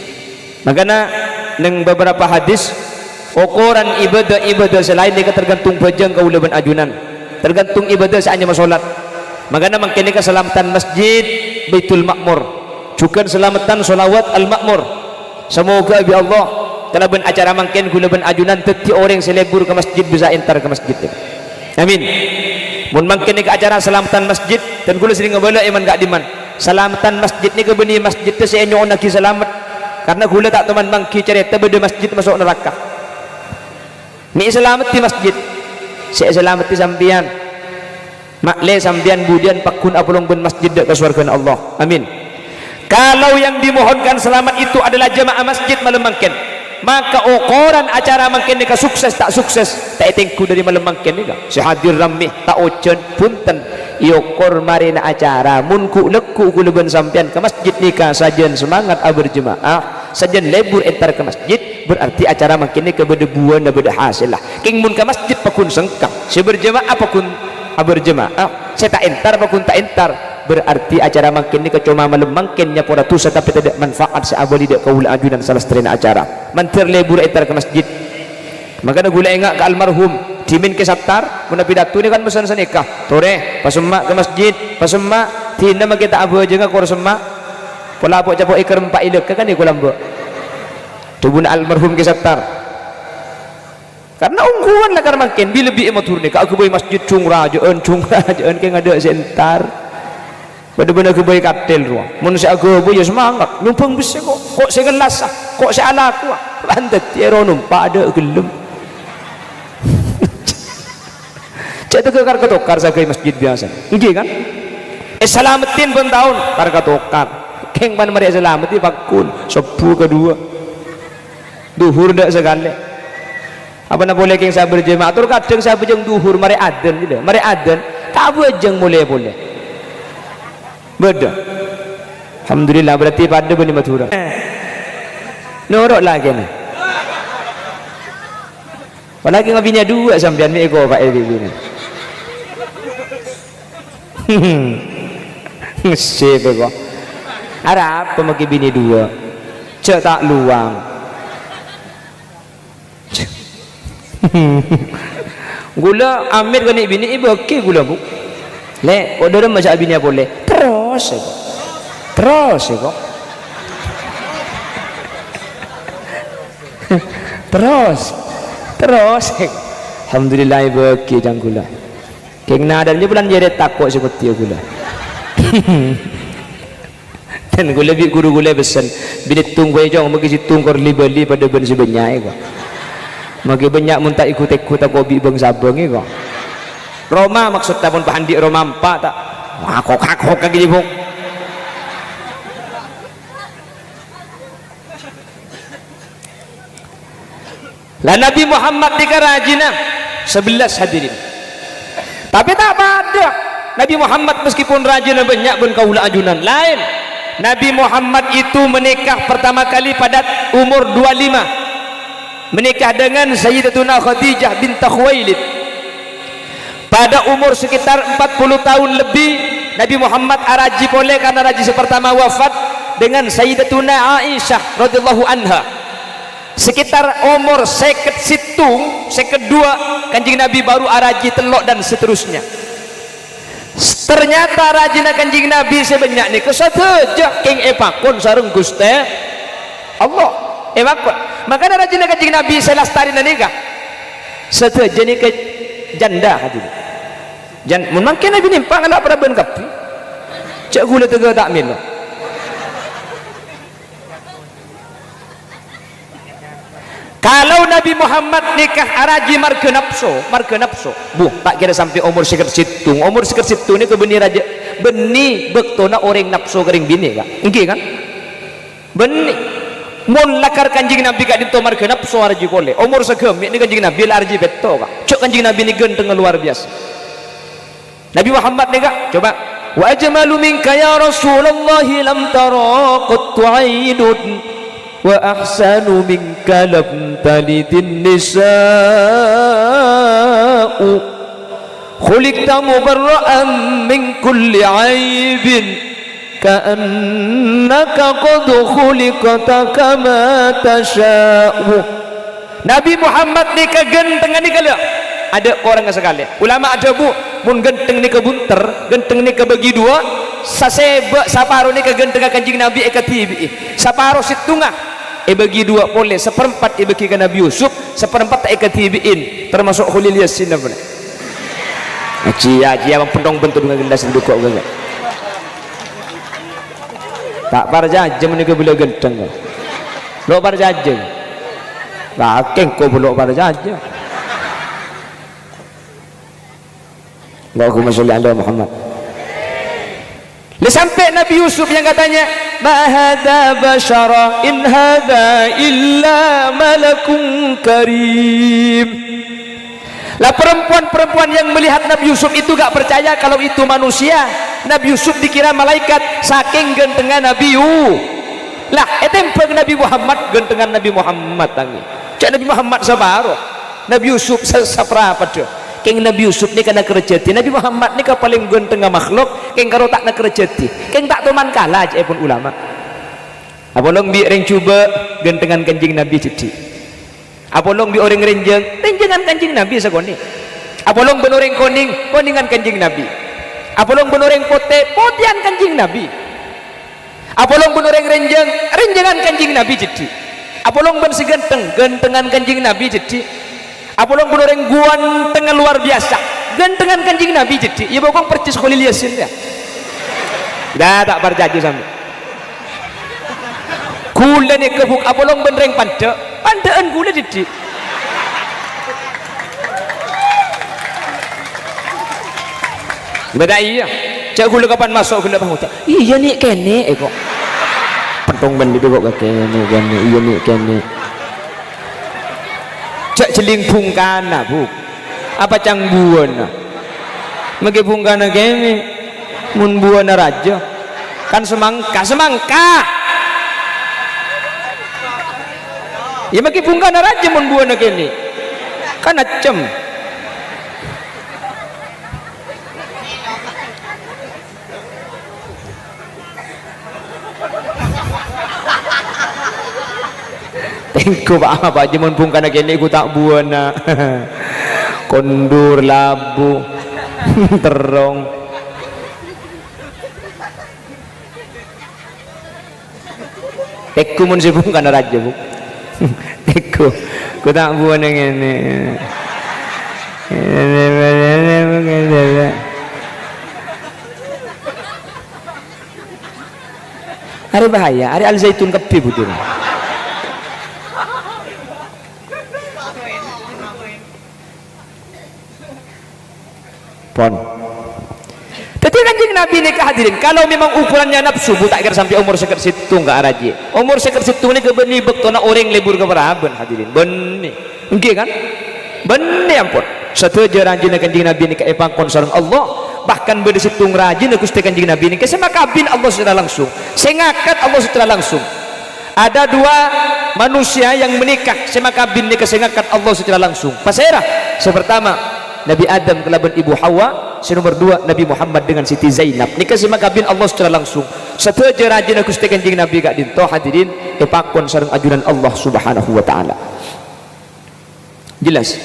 Makanya neng beberapa hadis ukuran ibadah selain nikah tergantung pejeng kaula ben ajunan. Tergantung ibadah saanya masolat. Makanya mangkene keselamatan masjid Baitul Ma'mur juga selamatan solawat Al-Ma'mur. Semoga ya Allah kalau ben acara mangken gula ben ajunan teti orang selebur ke masjid bisa entar ke masjid. Amin. Mun mangken ke acara selamatan masjid dan gula sering ngebala iman gak diman. Selamatan masjid ni ke beni masjid tu saya nyon lagi selamat karena gula tak teman mangki cerita beda masjid masuk neraka. Ni selamat di masjid. Saya selamat di sambian. Makle sambian budian pakun apolong ben masjid ke surga Allah. Amin. Kalau yang dimohonkan selamat itu adalah jemaah masjid malam mangken, maka ukuran acara mangken ni sukses tak sukses tak tengku dari malam mangken ni si hadir ramih tak ojen punten iukur marina acara munku leku kula ben sampean ke masjid nikah sajen semangat berjemaah sajen lebur entar ke masjid berarti acara mangken ni kebedebuan dan beda hasil lah. King mun ke masjid pakun sengkang si berjemaah pakun berjemaah saya tak entar pakun tak entar berarti acara makin ni kecuma malam makinnya pura tusa tapi tidak manfaat seabali dek kaula ajunan salah seterina acara mantir lebur entar ke masjid. Makanya gula engak ke almarhum dimin ke saptar muna pidato ni kan pesan senikah tore pasemak ke masjid pasemak tina makita abu aja ngak kor semak pola apok capok iker empat ilek kan ni kulambo tubuna almarhum ke saptar karena ungguan lah karena makin bila lebih ematur ni aku boleh masjid cung rajaan kayak ngada sentar benar-benar aku boleh katil ruang manusia aku boleh semangat numpang bisa kok saya gelas kok saya ala aku lantat tiara numpak ada gelem cak tekar ketokar saya ke masjid biasa ini kan selamatin pun tahun kar ketokar keng pan mari selamatin pakun sepu kedua duhur dak segala apa nak boleh keng saya berjemaah tur kadang saya berjeng duhur mari adan gitu mari adan tak berjeng boleh beda alhamdulillah berarti pada bani matura norok lagi ni apalagi ngabinya dua sampean ni ego pak Ebi ni ngesip ego ada apa maki bini dua cek tak luang gula amir kan bini ibu okey gula bu le order macam bini boleh terus terus alhamdulillah ibu okey jang gula keng nadan ni bulan jadi takut seperti gula dan gula bi guru gula pesan bini tunggu jong magi situng kor libeli pada ben sebenarnya ko magi banyak mun tak ikut-ikut aku bi bang sabang ni ko Roma maksud ta pun pahandi Roma empat tak kok kaki ibu Lah Nabi Muhammad ni kerajina 11 hadirin. Tapi tak pada Nabi Muhammad meskipun rajin banyak pun kaula ajunan lain. Nabi Muhammad itu menikah pertama kali pada umur 25, menikah dengan Sayyidatuna Khadijah bintah Khuwailid. Pada umur sekitar 40 tahun lebih Nabi Muhammad araji boleh karena raji pertama wafat dengan Sayyidatuna Aisyah radhiyallahu anha. Sekitar umur seket situng, seket dua Kanjeng Nabi baru araji telok dan seterusnya. Ternyata rajina Kanjeng Nabi sebanyak ni kesateja king epakon sareng Gusti Allah epakon. Makanya rajina Kanjeng Nabi selastari nikah seteja ni ke janda hadirin. Jan mungkin Nabi nimpang ala para ben kapi. Cak gula tega tak mil. Kalau Nabi Muhammad nikah araji marga nafsu bu tak kira sampai umur seker situng. Umur seker situng ni ke beni raja beni bektona orang nafsu kering bini kak engke kan beni mun lakar Kanjeng Nabi kak dinto marga nafsu araji kole umur segem ni Kanjeng Nabi araji beto kak cok Kanjeng Nabi ni genteng luar biasa. Nabi Muhammad nikah coba wa ajmalu minka ya Rasulullah lam tara qattu aidun wa ahsanu minka lam talidin nisa'u khuliqta mubarra'an min kulli aibin ka'annaka qad khuliqta kama tasha'u. Nabi Muhammad ni kegentengan ni kala ada orang sekali ulama ada bu mun genteng ni kebunter genteng ni kebagi dua saseba saparo ni kegentengan Kanjeng Nabi ekatibi saparo situngah bagi dua boleh seperempat bagi ke Nabi Yusuf seperempat tak ekatibiin termasuk Khulil Yasin apa ni cia abang pendong bentuk dengan gendas duduk kok gak tak parjajem ni ke bila genteng lo parjajem bakeng ko belok parjajem Allahumma sholli ala Muhammad. Sampai Nabi Yusuf yang katanya ma hadza basyara in hadza illa malakun karim. Lah perempuan-perempuan yang melihat Nabi Yusuf itu gak percaya kalau itu manusia. Nabi Yusuf dikira malaikat saking gentengan Nabi lah etempeng Nabi Muhammad gentengan Nabi Muhammad tangi cak Nabi Muhammad sabaro Nabi Yusuf seberapa dia keng Nabi Yusuf ni kena kerjati Nabi Muhammad ni ke paling genteng makhluk keng karo tak nak kerjati keng tak teman kalah aja pun ulama apolong bi orang cuba gentengan Kanjeng Nabi jadi apolong bi orang renjengan Kanjeng Nabi segoni apolong ben orang koningan Kanjeng Nabi apolong ben orang potian Kanjeng Nabi apolong ben orang renjengan Kanjeng Nabi jadi apolong ben gentengan Kanjeng Nabi jadi apolong ben orang ganteng luar biasa gentengan Kanjeng Nabi jadi ya bokong percis Khulil Yasin ya dah tak berjanji sampai kula ni kebuk apolong ben reng pandaan kula jadi beda iya cak kula kapan masuk kula bang ucap iya ni kene kok pentong ben itu kok kene iya ni kene cak celing pungkana bu apa cang buana magi pungkana kene mun buana raja kan semangka ya magi pungkana raja mun buana kene kan acem Tengku apa aja mun pungkana kene ku tak buana kondur labu terong teku mun si pungkana raja bu teku ku tak buana ngene hari bahaya hari al zaitun kepi butuh pon. Jadi Kanjeng Nabi ni hadirin kalau memang ukurannya nafsu bu tak kira sampai umur seker situ enggak araji umur seker situ ni kebeni bektona orang lebur ke beraben hadirin benih Nggih kan? Bener ampun. Setuju rajin kanjeng Nabi ni kaepangkon sareng Allah, bahkan beda situng rajin Gusti kanjeng Nabi ni kesema kabin Allah secara langsung, sengakat Allah secara langsung. Ada dua manusia yang menikah sema kabin ni kesengakat Allah secara langsung. Pasera sepertama Nabi Adam kelaban Ibu Hawa, nomor dua Nabi Muhammad dengan Siti Zainab. Nikah sema kabin Allah secara langsung. Setuju rajin Gusti kanjeng Nabi gak dinto hadirin epangkon sareng ajunan Allah Subhanahu wa taala. Jelas?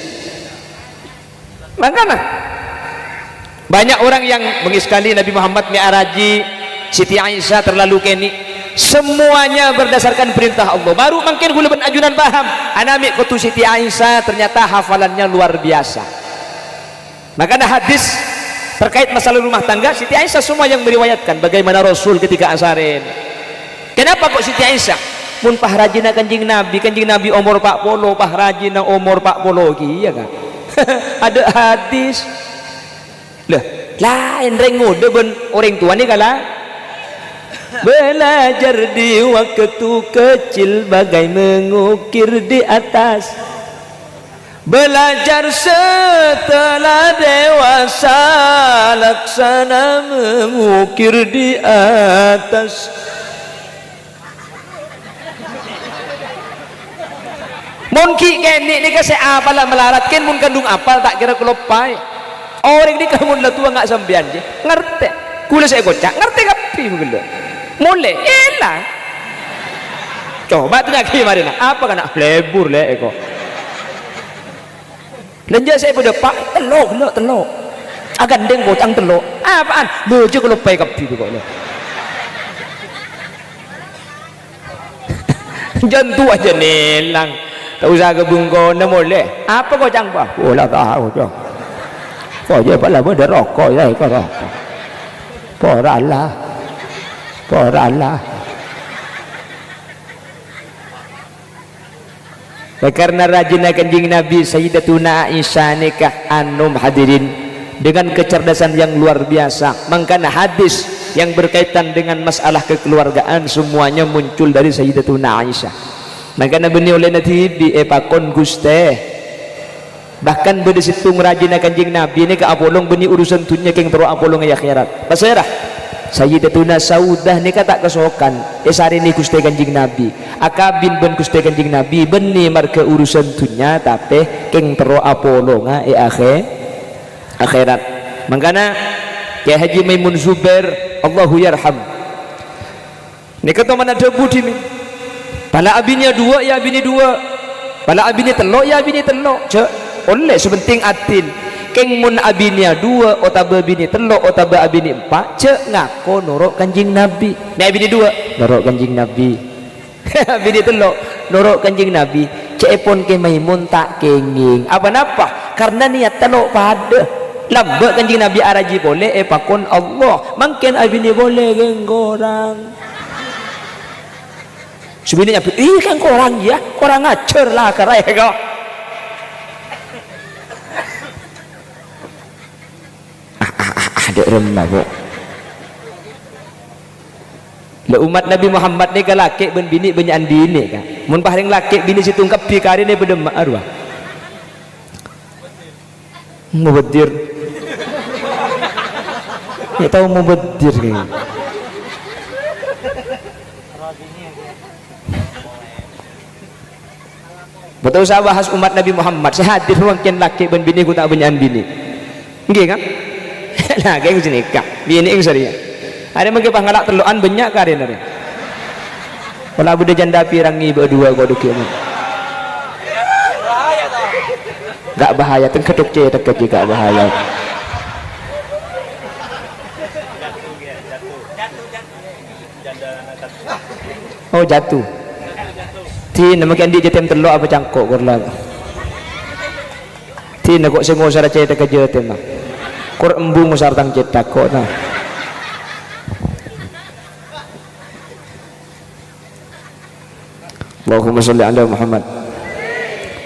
Makanya banyak orang yang mengiskali Nabi Muhammad mi'araji Siti Aisyah terlalu keni, semuanya berdasarkan perintah Allah. Baru mungkin gula ajunan paham anami kutu Siti Aisyah ternyata hafalannya luar biasa. Makanya hadis terkait masalah rumah tangga Siti Aisyah semua yang meriwayatkan bagaimana Rasul ketika asarin. Kenapa kok Siti Aisyah mun pahrajina kanjing Nabi umur 40 pahrajina umur 40 iya kan? Ada hadis lah lain rengude ben orang tua ni kala belajar di waktu kecil bagai mengukir di atas, belajar setelah dewasa laksana mengukir di atas. Mungkin kini ni kasi apal lah melaratkan mun kandung apal tak kira kelopai. Orang ni kamu lah tua nggak sambian je. Ngerti? Kula saya kocak. Ngerti kapi begitu. Mulai, elah. Coba tu nak kiri nak. Apa kan nak lebur le eko. Lenja saya pada pak telok. Agan deng bocang telok. Apaan? Lucu kelopai kapi begitu le. Jantu aja nelang. Tak usah kebungkon dah boleh. Apa kau cangpa? Oh lah tahu je. Kau je pala ber rokok ya kau rokok. Poralah. Karena rajin kanjeng Nabi Sayyidatuna Aisyah nikah anum hadirin dengan kecerdasan yang luar biasa. Makanya hadis yang berkaitan dengan masalah kekeluargaan semuanya muncul dari Sayyidatuna Aisyah. Makanya beni oleh nanti pakon guste bahkan beda situng rajin kanjeng Nabi ini ke apolong beni urusan dunia keng terus apolong ya akhirat. Pasirah Sayyidatuna Saudah ni tak kesokan esari ni guste kanjeng Nabi akabin ben guste kanjeng Nabi beni marke urusan dunia tapi keng terus apolong akhirat. Makanya Kiai Haji Maimun Zubair Allahu yarham ni kata mana debu di pala abinya dua ya abini dua, pala abinya telok ya abini telok. Cek oleh sebenting atin keng mun abinya dua otaba abini telok otaba abini empat cek ngako norok kanjing Nabi. Ni abini dua norok kanjing Nabi. Abini telok norok kanjing Nabi. Cek pun ke Maimun tak kenging. Apa napa? Karena niat telok pada lambat kanjing Nabi araji boleh pakon Allah. Mungkin abini boleh geng orang. Sebenarnya kan korang ya, korang ngacer lah karai kau. Ada remah kok. Le umat Nabi Muhammad ni ke laki ben bini banyak bini kan. Mun paling laki bini situ ungkap pi kari ni pada arwah. Mubadir. Ya tahu mubadir ni. Betul saya bahas umat Nabi Muhammad. Saya hadir mungkin laki ben bini ku tak banyak bini. Nggih kan? Nah, geng sini kak. Bini ing serius. Ada mungkin pangalak teluan banyak kari nari. Kalau bude janda pirangi berdua gua dukian. Gak bahaya tengketuk je teket juga bahaya. Oh jatuh. Ti namakan dia jetem telok apa cangkok korla. Ti nak kok sengo sara cete kerja tema. Kor embung musar tang cetak kok nah. Allahumma sholli ala Muhammad.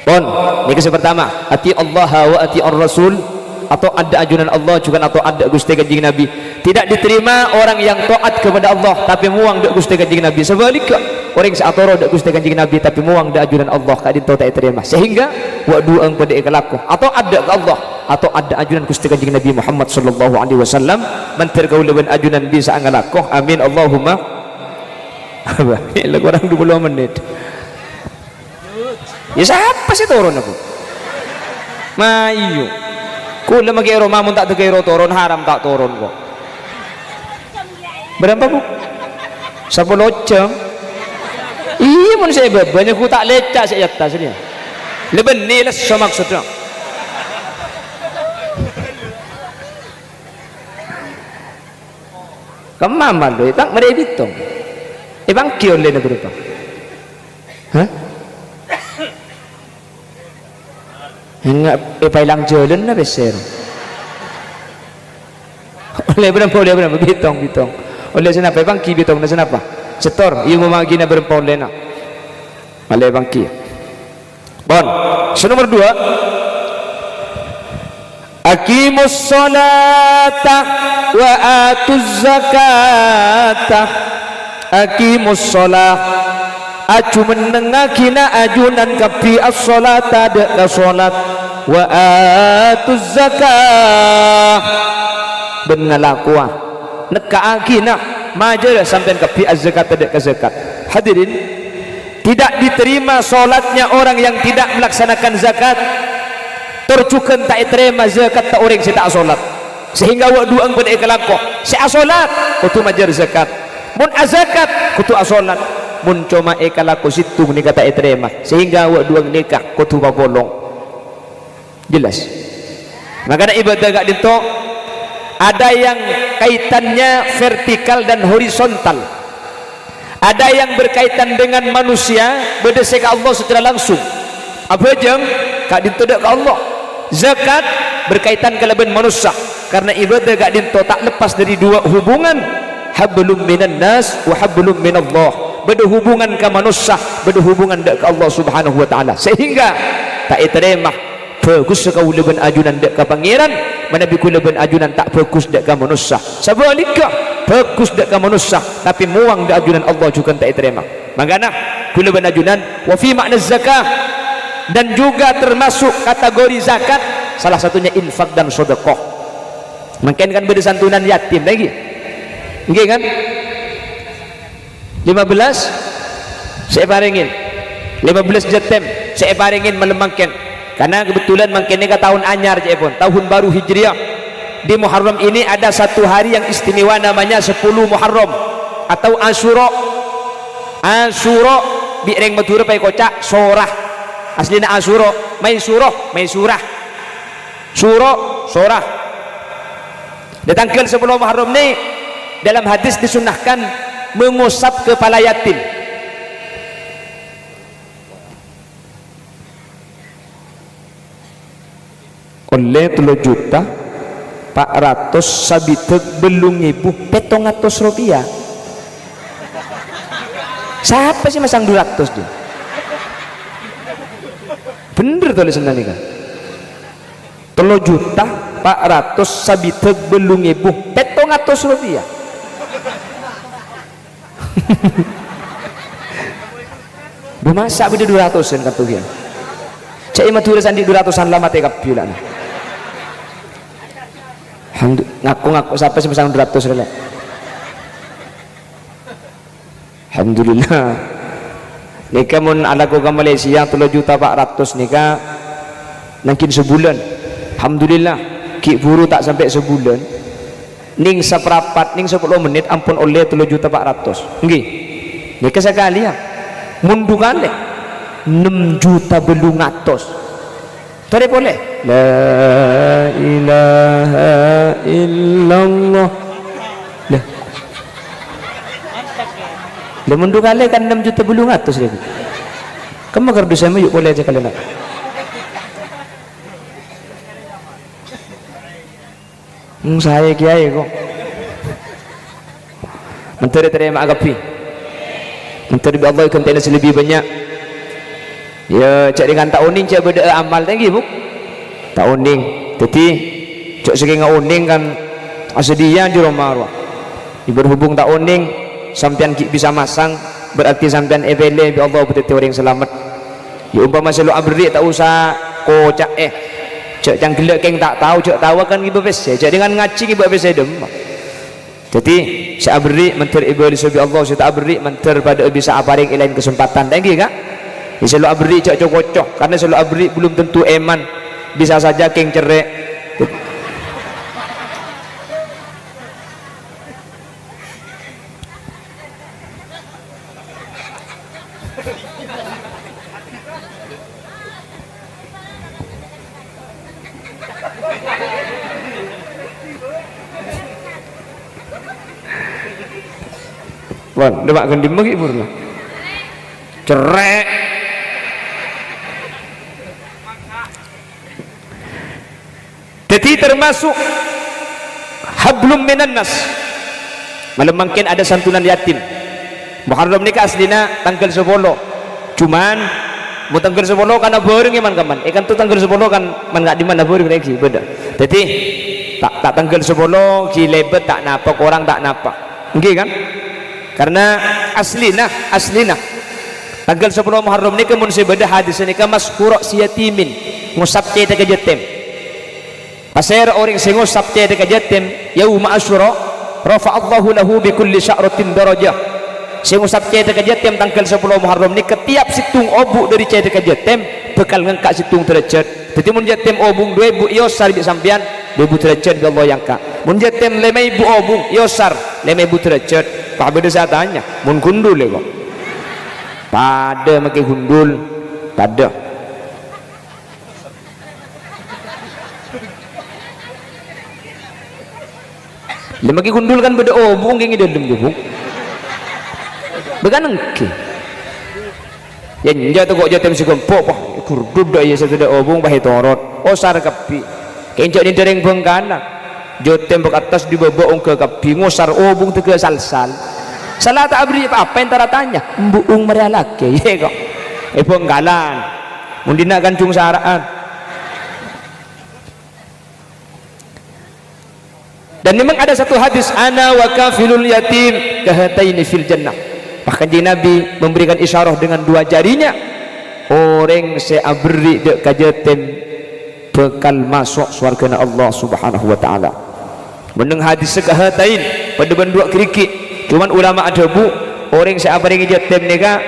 Pon, ini yang pertama, ati Allah wa ati ar-Rasul, atau ada ajunan Allah juga atau ada Gusti Kanjeng Nabi. Tidak diterima orang yang taat kepada Allah tapi muang dek Gusti Kanjeng Nabi. Sebaliknya orang seatoro dak Gusti Kanjeng Nabi tapi muang dak ajunan Allah ka dinto tak terima, sehingga wa duang pada ikalaku atau ada ke Allah atau ada ajunan Gusti Kanjeng Nabi Muhammad sallallahu alaihi wasallam mentir gaulaban ajunan bisa angalaku. Amin Allahumma. Lagu orang 20 menit. Ya siapa sih turun aku? Mayu. Kula magiro mamun tak tegiro turun haram tak turun kok. Berapa bu? 10 jam. Iya mun saya banyak ku tak lecak saya atas dia. Lebih nilas sama maksudnya. Kemana malu? Tak mereka hitung. Ibang kion le na berapa? Hah? Enggak, ipailang jalan na beser. Oleh berapa bitong. Oleh senapa ibang ki bitong na senapa? Setor, yung mamagi na berapa oleh na. Oleh ibang ki. Bon, so nomor 2. Aqimus salata wa atuz zakata. Aqimus shalah aju menengakina ajunan kapi as-salata dak salat wa atuz zakah ben ngalakuah nekaakina majer sampean kapi az-zakat dak zakat. Hadirin, tidak diterima salatnya orang yang tidak melaksanakan zakat, tercukan tak terima zakat tak orang tak salat, sehingga wa duang pada ikalakoh si salat kutu majer zakat, mun azakat kutu asolat, mun cuma ekalaku situ ni kata terima, sehingga awak dua nikah kutu bolong. Jelas. Makanya ibadah gak dito ada yang kaitannya vertikal dan horizontal, ada yang berkaitan dengan manusia berdasar ke Allah secara langsung. Apa jam gak dito dak ke Allah. Zakat berkaitan ke leben manusia, karena ibadah gak dito tak lepas dari dua hubungan, hablum minan nas wa hablum minallah, berhubungan ke manusia, berhubungan ke Allah subhanahu wa ta'ala, sehingga tak terima fokus kau leban ajunan dek ke pangeran, mana biku leban ajunan tak fokus dek ke manusia, sebaliknya fokus dek ke manusia tapi muang dek ajunan Allah juga tak terima. Makanya ku leban ajunan wa fi makna zakah, dan juga termasuk kategori zakat salah satunya infak dan sedekah. Mungkin kan beri santunan yatim lagi. Nggih kan? 15 saya paringin 15 Jatem saya paringin melemangkan, karena kebetulan mungkin ini ke tahun anyar pun tahun baru Hijriah. Di Muharram ini ada satu hari yang istimewa namanya 10 Muharram atau Asyura. Asyura bireng Madura pai kocak sorah, aslina Asyura mai surah sorah. Datangkan 10 Muharram ni dalam hadis disunahkan mengusap kepala yatim. Oleh 3.400.000 sabiteg belum ibu 700 rupiah. Siapa sih masang 200 dia? Bener tulisan ini kan? 3.400.000 sabiteg belum ibu 700 rupiah. Bemasak beda 200-an katuhian. Cak ima tulisan di 200-an lama teka piulan. Ngaku siapa sih pasang 200 rela. Alhamdulillah. Nikah mun ala ko ke Malaysia 3.400.000 nikah mungkin sebulan. Alhamdulillah. Ki buru tak sampai sebulan. Ning seperapat ning 10 menit ampun oleh 3.400.000. Nggih. Nikah sekali ya. Mundu kali 6 juta belum ngatos. Tadi boleh. La ilaha illallah. Lah. Lah mundu kali kan 6 juta belum ngatos dia. Kamu kerja sama yuk boleh aja kalian. Saya kiai kok. Menteri terima agapi. Menteri Allah ikan tenas lebih banyak. Ya cak dengan tak uning cak beda amal tinggi bu. Tak uning. Jadi cak segi ngauning kan asedia di rumah. Berhubung tak uning sampean bisa masang berarti sampean evele bi Allah betul orang selamat. Ya umpama selu abri tak usah kocak cek yang gelek keng tak tahu cek tahu kan ibu bes cek dengan ngaci ibu bes dem. Jadi saya abri mentor ibu disubi Allah, saya abri mentor pada bisa aparing ilain kesempatan lagi kak. Ya selu abri cek cocok karena selu abri belum tentu eman, bisa saja keng cerai. Wan, demak gendim bagi purna. Cerek. Jadi termasuk hablum minan nas. Malam mungkin ada santunan yatim. Muharram nikah aslina tanggal 10. Cuman mau tanggal 10 karena bareng iman kaman. Kan tu tanggal 10 kan man enggak di mana bareng lagi beda. Jadi tak tanggal 10 ki lebet tak napa orang tak napa. Nggih kan? Karena aslina tanggal 10 Muharram ni kemun sebedah hadis ni kan maskura si yatimin ngusap cete ke jatim pasir orang sing ngusap cete ke jatim yauma asyura rafa'allahu lahu bi kulli sya'ratin darajah sing ngusap cete ke jatim tanggal 10 Muharram ni ketiap situng obuk dari cete ke jatim bekal ngangkat situng derajat. Jadi mun jatim obung 2 bu yosar bi sampean 2 derajat Allah yang kak mun jatim 5 obung yosar 5 derajat. Pak beda saya tanya mun gundul ya kok pada makai gundul pada dia makai gundul kan beda obung yang dalam jebuk began engke ya njak tu kok jatim si gempok pak gurdud dah ya satu dah obung bahi torot osar kapi kencok ni dereng bengkana jotem bek atas di bawah ke kapi ngosar obung tu ke sal-sal salah tak abri apa yang tara tanya mbuung mereka laki ye kok penggalan mundina gancung saraan dan memang ada satu hadis ana wa kafilul yatim kahataini fil jannah bahkan Nabi memberikan isyarah dengan 2 jarinya orang saya abri dek kajetem bekal masuk surga Allah subhanahu wa ta'ala meneng hadis sekahatain pada bendua kerikik cuman ulama ada bu orang saya apa yang jatem nikah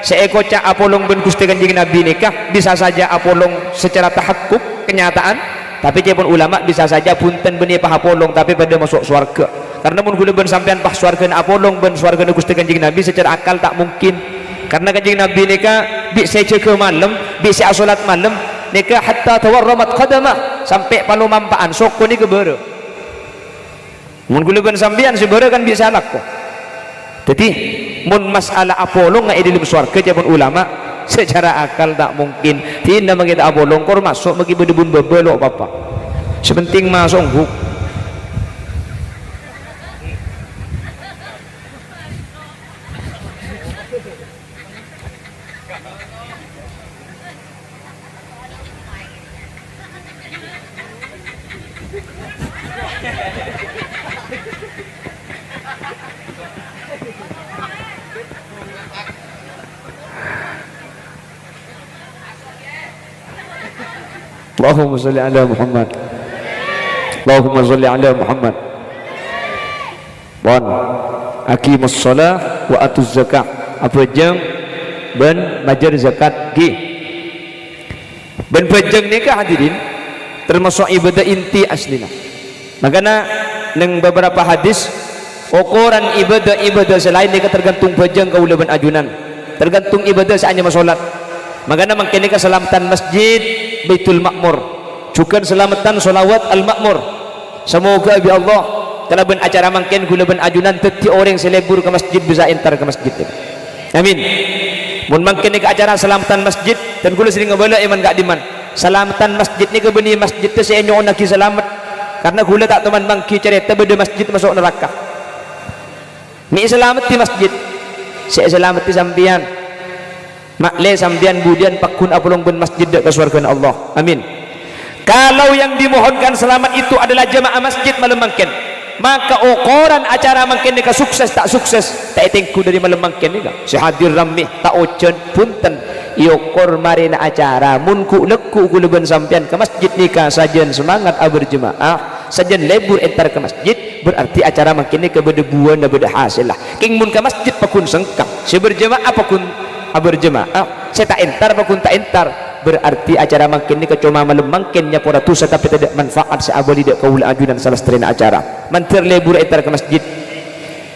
saya kocak apolong ben Gusti Kanjeng Nabi nikah bisa saja apolong secara tahakkuk kenyataan tapi cepun ulama bisa saja punten benih pah apolong tapi pada masuk surga karena mun gula ben sampean pah surga apolong ben surga Gusti Kanjeng Nabi secara akal tak mungkin karena Kanjeng Nabi nikah bi saya ke malam bi saya salat malam nikah hatta tawarramat qadamah sampai palu mampaan sok ni kebere mun gula ben sampean sebere kan bisa lak kok jadi mun masalah apolong ngai dalam surga cepun ulama secara akal tak mungkin tidak mengita apolong kor masuk bagi bedebun bebelok apa sepenting masuk huk Allahumma salli ala Muhammad Allahumma salli ala Muhammad wan aqimus shalah wa atuz zakah apa jeng ben majar zakat gi ben pejeng nikah hadirin termasuk ibadah inti aslina makanya neng beberapa hadis ukuran ibadah selain nikah tergantung pejeng kaula ben ajunan tergantung ibadah saanya masolat makanya mangkene keselamatan masjid Baitul Makmur juga selamatan solawat al-makmur semoga ya Allah kalau ben acara mangken gula ben ajunan teti orang selebur ke masjid bisa entar ke masjid amin mun mangken ke acara selamatan masjid dan gula sering ngebala iman gak diman selamatan masjid ni ke beni masjid tu saya nyon lagi selamat karena gula tak teman mangki cerita beda masjid masuk neraka ni selamat di masjid saya selamat di sambian makle sambian budian pakun apulong ben masjid ke surga Allah amin kalau yang dimohonkan selamat itu adalah jamaah masjid malam mangken maka ukuran acara makin ni sukses tak sukses tak tingku dari malam makin ni si hadir ramih tak ojen punten iukur marina acara munku leku kuluban sampian ke masjid nikah sajen semangat berjemaah sajen lebur entar ke masjid berarti acara makin ni kebedebuan dan berhasil lah king mun ke masjid pakun sengkang si berjemaah pakun berjemaah saya tak entar pakun tak entar berarti acara makin ni kecuma malam makinnya pura tusa tapi tidak manfaat seabali dak kaula ajunan salah seterina acara manter lebur entar ke masjid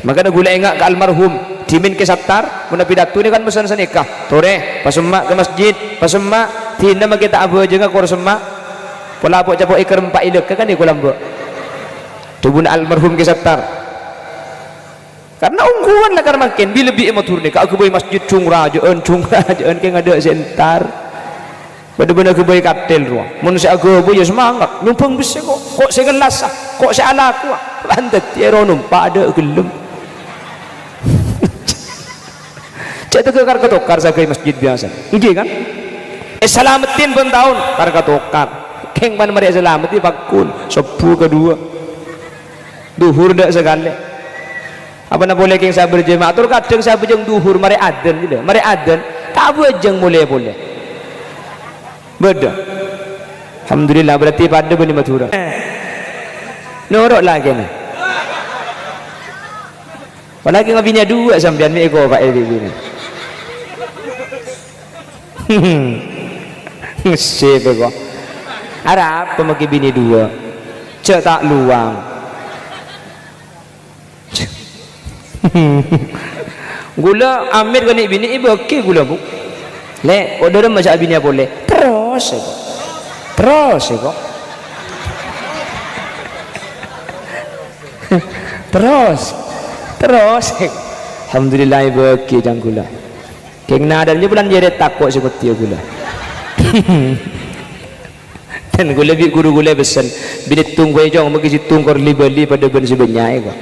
maka na gula engak ke almarhum dimin ke saptar mun pidato ni kan pesan sanikah tore pasemak ke masjid pasemak tina makita abo aja ngak kor semak pola apok capok iker 4 ilek kan ni kula mbok tubun almarhum ke saptar karena ungguan lah karena makin bila bi matur ni ka aku boy masjid cungra jeun ke ngada sentar bener-bener ke boy katel ruang mun saya aku boy ya semangat numpang bisa kok saya gelas kok saya ala aku lantet ero numpak ada gelem cak tu kar ketokar sagai masjid biasa ini kan selamatin pun tahun kar ketokar keng pan mari selamat pakun sepu kedua duhur dak segala apa nak boleh keng saya berjemaah atur kadang saya berjeng duhur mari adzan gitu mari adzan tak berjeng boleh beda alhamdulillah berarti pada bani matura norok lagi ni apalagi ngabinya dua sampean ni ego pak Evi ni sip ego ada apa maki bini dua cek tak luang gula Amir kan bini ibu okey gula bu le order macam bini boleh terus ego terus alhamdulillah ibu okey jang gula keng nadan je bulan jeret takut seperti gula dan gula bi guru gula besan bini tunggu jong magi situng kor libeli pada ben sebenyak ego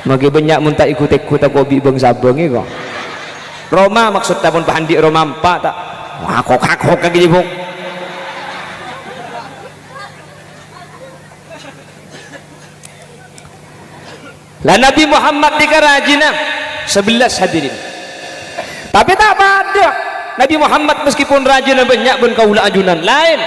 magi banyak mun tak ikut aku bi bang sabang ego Roma maksudnya pun pahandi Roma 4 tak wah kok kaki jibuk lah Nabi Muhammad di kerajina 11 hadirin tapi tak pada Nabi Muhammad meskipun rajin banyak pun kaula ajunan lain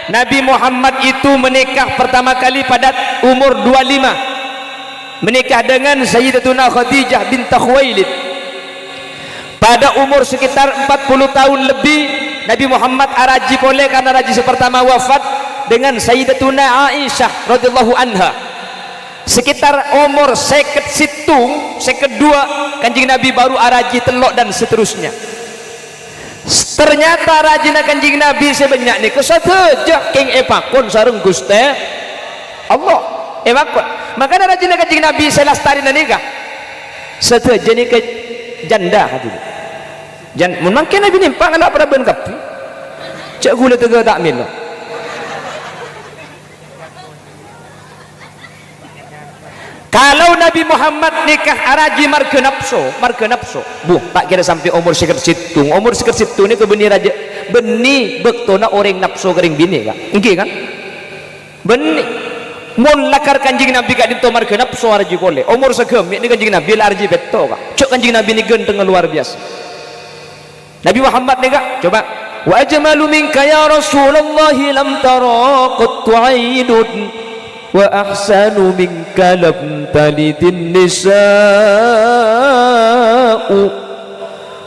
Nabi Muhammad itu menikah pertama kali pada umur 25 menikah dengan Sayyidatuna Khadijah bint Khuwailid pada umur sekitar 40 tahun lebih Nabi Muhammad araji boleh karena raji pertama wafat dengan Sayyidatuna Aisyah radhiyallahu anha sekitar umur seket situng seket dua kanjing Nabi baru araji telok dan seterusnya ternyata rajina kanjing Nabi sebanyak ni kesateja king epakon sareng Gusti Allah epakon makanya rajina kanjing Nabi selastari nikah seteja ni ke janda hadirin jan mun mangke Nabi nimpang anak pada ben kapi cak gula tega tak min kalau Nabi Muhammad nikah araji marga nafsu buh tak kira sampai umur seker situng ni ke beni raja beni bektona orang nafsu kering bini kan engke kan beni mun lakar kanjing Nabi kak dito marga nafsu araji boleh umur segemi ni kanjing Nabi araji beto kak cok kanjing Nabi ni genteng luar biasa Nabi Muhammad ni kak coba wa ajmalu minka ya Rasulullah lam tara qattu ainun wa ahsanu minka lam talidin nisa'u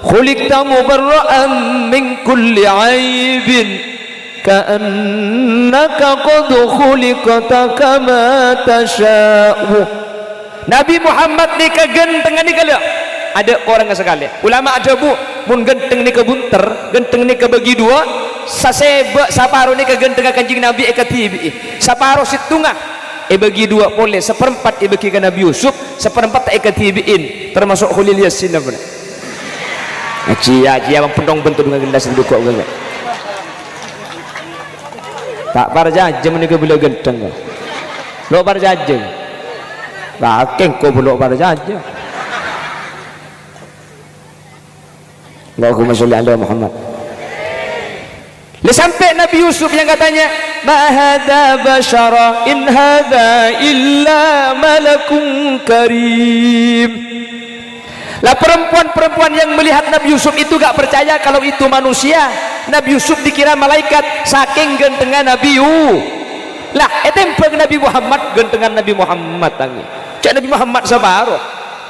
khuliqta mubarra'an min kulli aibin ka'annaka qad khuliqta kama tasha'u Nabi Muhammad ni kegentengan ni kala ada orang sekali ulama ada bu mun genteng ni kebunter genteng ni kebagi dua saseba saparo ni kegentengan kanjing Nabi ekatibi saparo situngah bagi dua boleh seperempat bagi ke Nabi Yusuf seperempat ekatibiin termasuk Khulil Yasin apa cia abang pendong bentuk dengan gendas duduk kok enggak tak parjajam ni ke bila genteng lo parjajam bakeng ko belok parjajam Allahumma sholli ala Muhammad sampai Nabi Yusuf yang katanya ma hadza basyara in hadza illa malakun karim. Lah perempuan-perempuan yang melihat Nabi Yusuf itu gak percaya kalau itu manusia. Nabi Yusuf dikira malaikat saking gentengan Nabi lah etempeng Nabi Muhammad gentengan Nabi Muhammad tangi cak Nabi Muhammad sabaro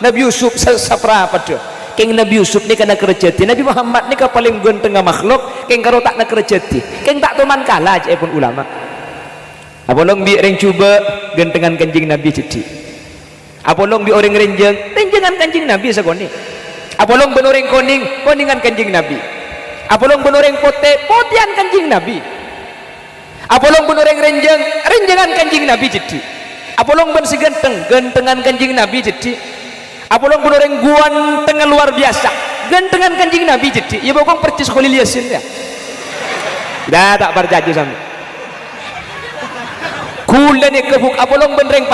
Nabi Yusuf saprapa tu keng Nabi Yusuf ni kena kerjati Nabi Muhammad ni ka paling genteng makhluk keng karo tak nak kerjati keng tak teman kalah cak pun ulama apolong bi reng cuba gentengan kanjing Nabi jadi apolong bi orang renjengan kanjing Nabi sagoni apolong ben orang koningan kanjing Nabi apolong ben orang potean kanjing Nabi apolong ben orang renjengan kanjing Nabi jadi apolong ben si gentengan kanjing Nabi jadi apolong ben orang guanteng luar biasa gentengan kanjing Nabi jadi ya bokong percis Khalil Yasin ya dah tak berjaju sampai gula ni kebuk apolong ben reng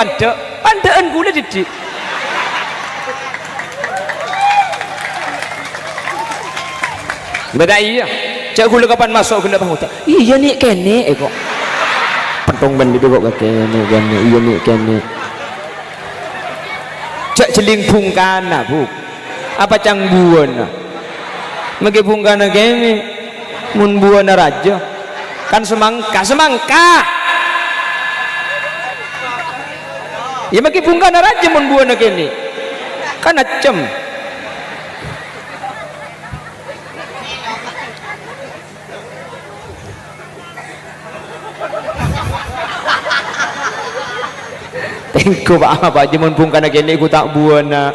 pandaan gula jadi beda iya cak gula kapan masuk gula bang utak iya nih kene kok pentong ben itu kok kene iya nih kene cak jeling bungkana bu apa cang buana magi bungkana kene mun buana raja kan semangka ya magi bungkana raja mun buana kene kan acem tengko apa aja mun bungkana kene ku tak buana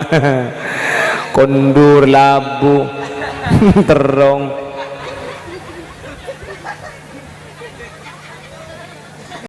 kondur labu terong